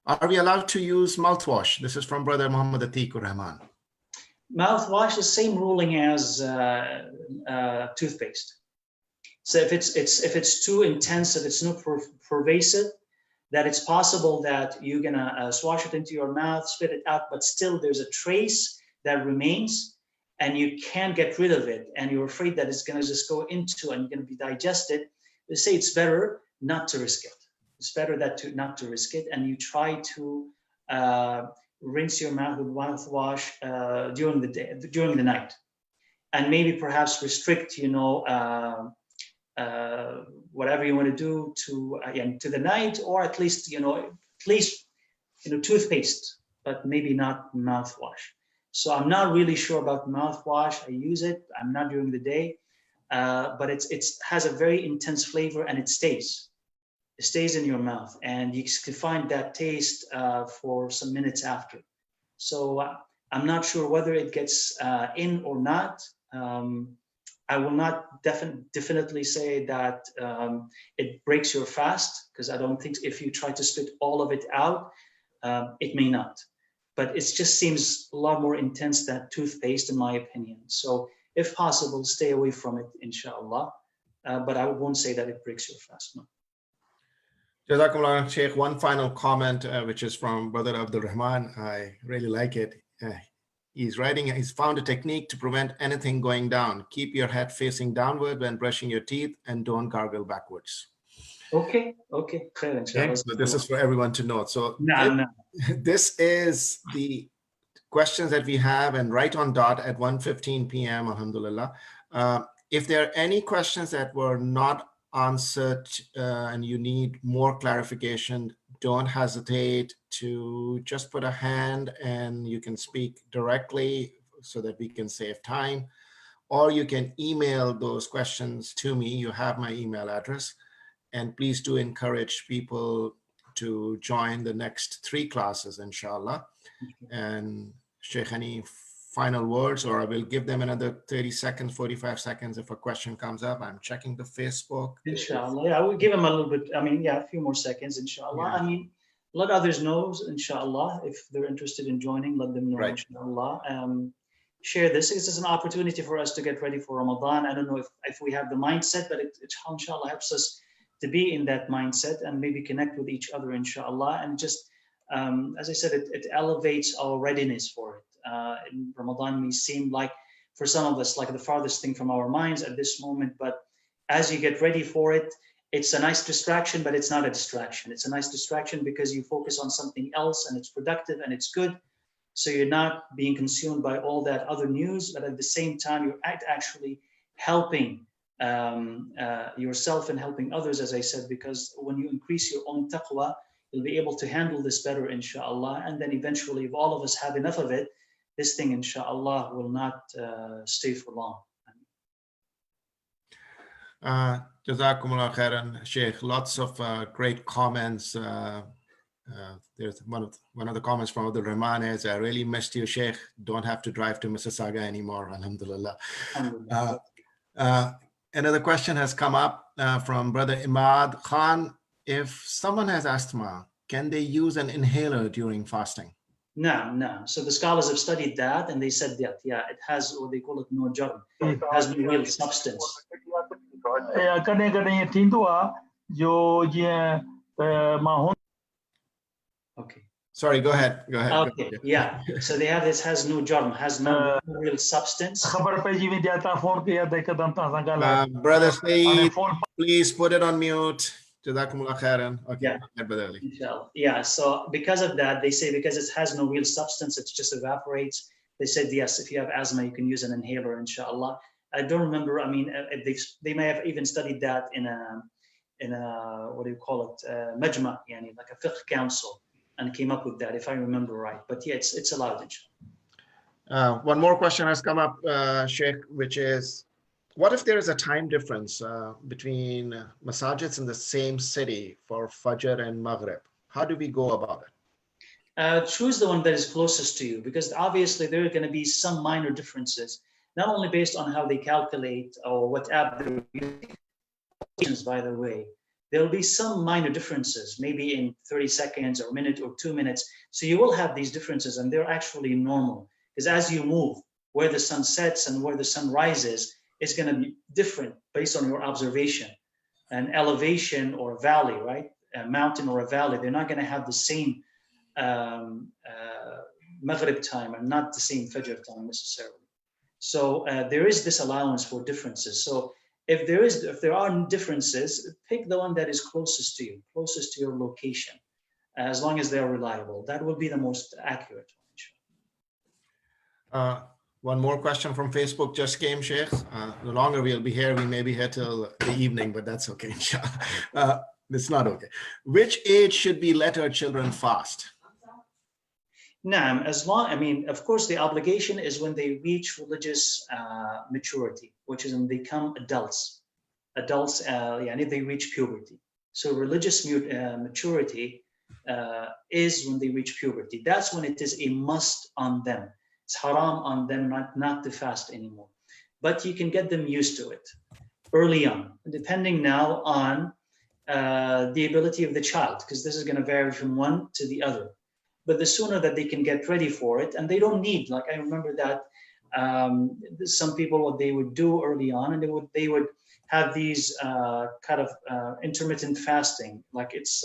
are we allowed to use mouthwash? This is from Brother Muhammad Atikur Rahman. Mouthwash is same ruling as toothpaste. So if it's too intense, if it's not pervasive, that it's possible that you're gonna swash it into your mouth, spit it out, but still there's a trace that remains and you can't get rid of it, and you're afraid that it's gonna just go into and gonna be digested. They say it's better not to risk it. It's better not to risk it, and you try to rinse your mouth with mouthwash during the night, and maybe perhaps restrict, whatever you want to do to the night, or at least toothpaste, but maybe not mouthwash. So I'm not really sure about mouthwash. I use it. I'm not during the day, but it has a very intense flavor, and it stays in your mouth, and you can find that taste for some minutes after. So I'm not sure whether it gets in or not. I will not definitely say that it breaks your fast, because I don't think if you try to spit all of it out, it may not. But it just seems a lot more intense than toothpaste, in my opinion. So if possible, stay away from it, inshallah. But I won't say that it breaks your fast, no. Jazakumullah Sheikh, one final comment, which is from Brother Abdul Rahman. I really like it. He's writing, he's found a technique to prevent anything going down. Keep your head facing downward when brushing your teeth and don't gargle backwards. Okay. Okay, so this is for everyone to know. So this is the questions that we have, and right on dot at 1:15 p.m. Alhamdulillah. If there are any questions that were not answered and you need more clarification, don't hesitate to just put a hand and you can speak directly so that we can save time, or you can email those questions to me. You have my email address, and please do encourage people to join the next 3 classes, inshallah. And Sheikh, any final words, or I will give them another 30 seconds, 45 seconds if a question comes up. I'm checking the Facebook. Inshallah, yeah, I will give them a little bit, a few more seconds, inshallah. Yeah. Let others know, inshallah, if they're interested in joining, let them know, Right. inshallah. Share this. This is an opportunity for us to get ready for Ramadan. I don't know if we have the mindset, but it inshallah helps us to be in that mindset and maybe connect with each other, inshallah. And just, as I said, it elevates our readiness for it. In Ramadan may seem like, for some of us, like the farthest thing from our minds at this moment, but as you get ready for it, it's a nice distraction, but it's not a distraction. It's a nice distraction because you focus on something else and it's productive and it's good. So you're not being consumed by all that other news, but at the same time, you're actually helping yourself and helping others, as I said, because when you increase your own taqwa, you'll be able to handle this better, inshallah. And then eventually, if all of us have enough of it, this thing, inshallah, will not stay for long. Jazakumullah khairan, Sheikh. Lots of great comments. There's one of the comments from Abdul Rahman is, I really missed you, Sheikh. Don't have to drive to Mississauga anymore, alhamdulillah. Another question has come up from Brother Imad Khan. If someone has asthma, can they use an inhaler during fasting? No. So the scholars have studied that, and they said that, yeah, it has what they call it no germ. It has no real substance. Okay. Sorry, go ahead. Okay, yeah. So they have this has no germ, has no real substance. Brother Saeed, please put it on mute. Jazakumullah khairan. Okay. Yeah, so because of that, they say because it has no real substance, it just evaporates. They said, yes, if you have asthma, you can use an inhaler, inshallah. I don't remember, they may have even studied that in a what do you call it, majma, like a fiqh council, and came up with that, if I remember right. But yeah, it's allowed, inshallah. One more question has come up, Sheikh, which is, what if there is a time difference between masajids in the same city for Fajr and Maghrib? How do we go about it? Choose the one that is closest to you, because obviously there are going to be some minor differences, not only based on how they calculate or what app they're using, by the way. There will be some minor differences, maybe in 30 seconds or a minute or 2 minutes. So you will have these differences, and they're actually normal, because as you move, where the sun sets and where the sun rises, it's going to be different based on your observation. An elevation or a valley, right? A mountain or a valley, they're not going to have the same Maghrib time and not the same Fajr time necessarily. So there is this allowance for differences. So if there are differences, pick the one that is closest to you, closest to your location, as long as they are reliable. That will be the most accurate one. One more question from Facebook just came, Sheikh. The longer we'll be here, we may be here till the evening, but that's okay, inshallah. It's not okay. Which age should we let our children fast? As long, of course, the obligation is when they reach religious maturity, which is when they become adults. They reach puberty. So religious maturity is when they reach puberty. That's when it is a must on them. It's haram on them not to fast anymore. But you can get them used to it early on, depending now on the ability of the child, because this is going to vary from one to the other. But the sooner that they can get ready for it, and they don't need, I remember that some people, what they would do early on, and they would have these kind of intermittent fasting, like it's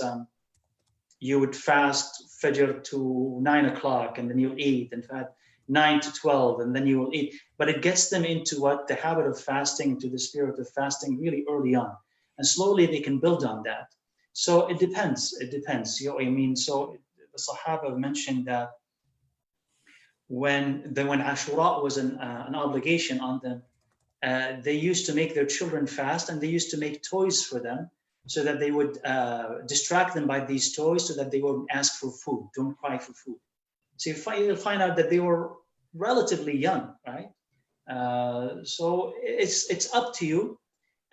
you would fast Fajr to 9 o'clock, and then you'll eat, and fast 9 to 12, and then you will eat. But it gets them into the habit of fasting, into the spirit of fasting really early on, and slowly they can build on that. So it depends. It depends. You know what I mean? So the Sahaba mentioned that when Ashura was an obligation on them, they used to make their children fast, and they used to make toys for them so that they would distract them by these toys so that they wouldn't ask for food, don't cry for food. So you'll find out that they were relatively young, right? So it's up to you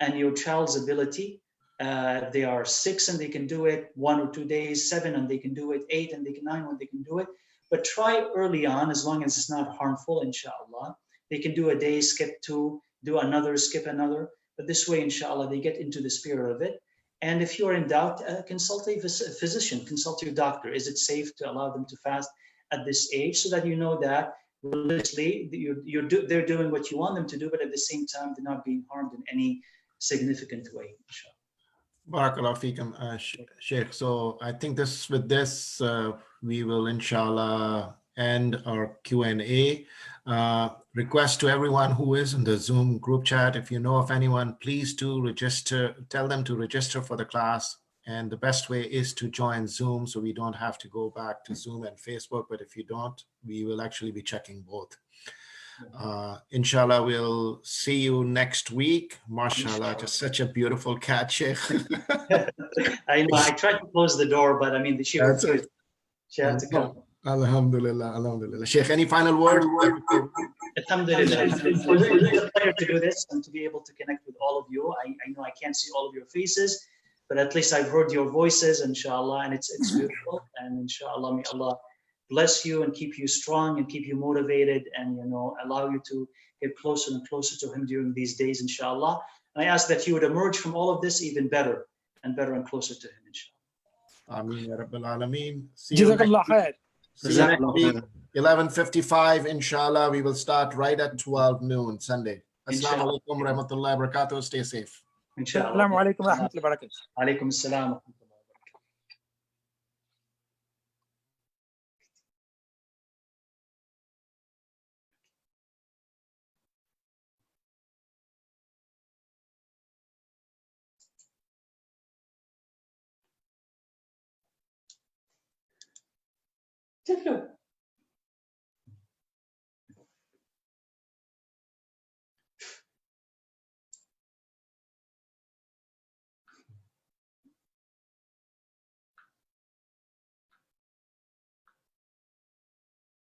and your child's ability. They are 6 and they can do it 1 or 2 days, 7 and they can do it, 8 and they can 9 when they can do it. But try early on, as long as it's not harmful, inshallah. They can do a day, skip 2, do another, skip another. But this way, inshallah, they get into the spirit of it. And if you're in doubt, consult a physician, consult your doctor. Is it safe to allow them to fast at this age, so that you know that religiously they're doing what you want them to do, but at the same time they're not being harmed in any significant way, inshallah. Barakallahu feekum, Sheikh. So I think with this we will inshallah end our Q&A. Request to everyone who is in the Zoom group chat, if you know of anyone, please do register, tell them to register for the class. And the best way is to join Zoom, so we don't have to go back to Zoom and Facebook. But if you don't, we will actually be checking both. Inshallah, we'll see you next week. MashaAllah, just such a beautiful cat, Sheikh. I know, I tried to close the door, but I mean, she refused. She had to come. Alhamdulillah, alhamdulillah. Sheikh, any final word? Alhamdulillah. It's a pleasure to do this and to be able to connect with all of you. I know I can't see all of your faces, but at least I've heard your voices, inshallah, and it's beautiful. And inshallah, may Allah bless you and keep you strong and keep you motivated, and allow you to get closer and closer to Him during these days, inshallah. And I ask that you would emerge from all of this even better and closer to Him, inshallah. Ameen ya Rabbil Alameen. See you next week. See you next week, 11:55, inshallah. We will start right at 12 noon, Sunday. Assalamu alaikum wa rahmatullahi wa barakatuh. Stay safe. Assalamu alaikum wa rahmatullahi wa barakatuh. Alaikum assalam wa rahmatullahi. Take care.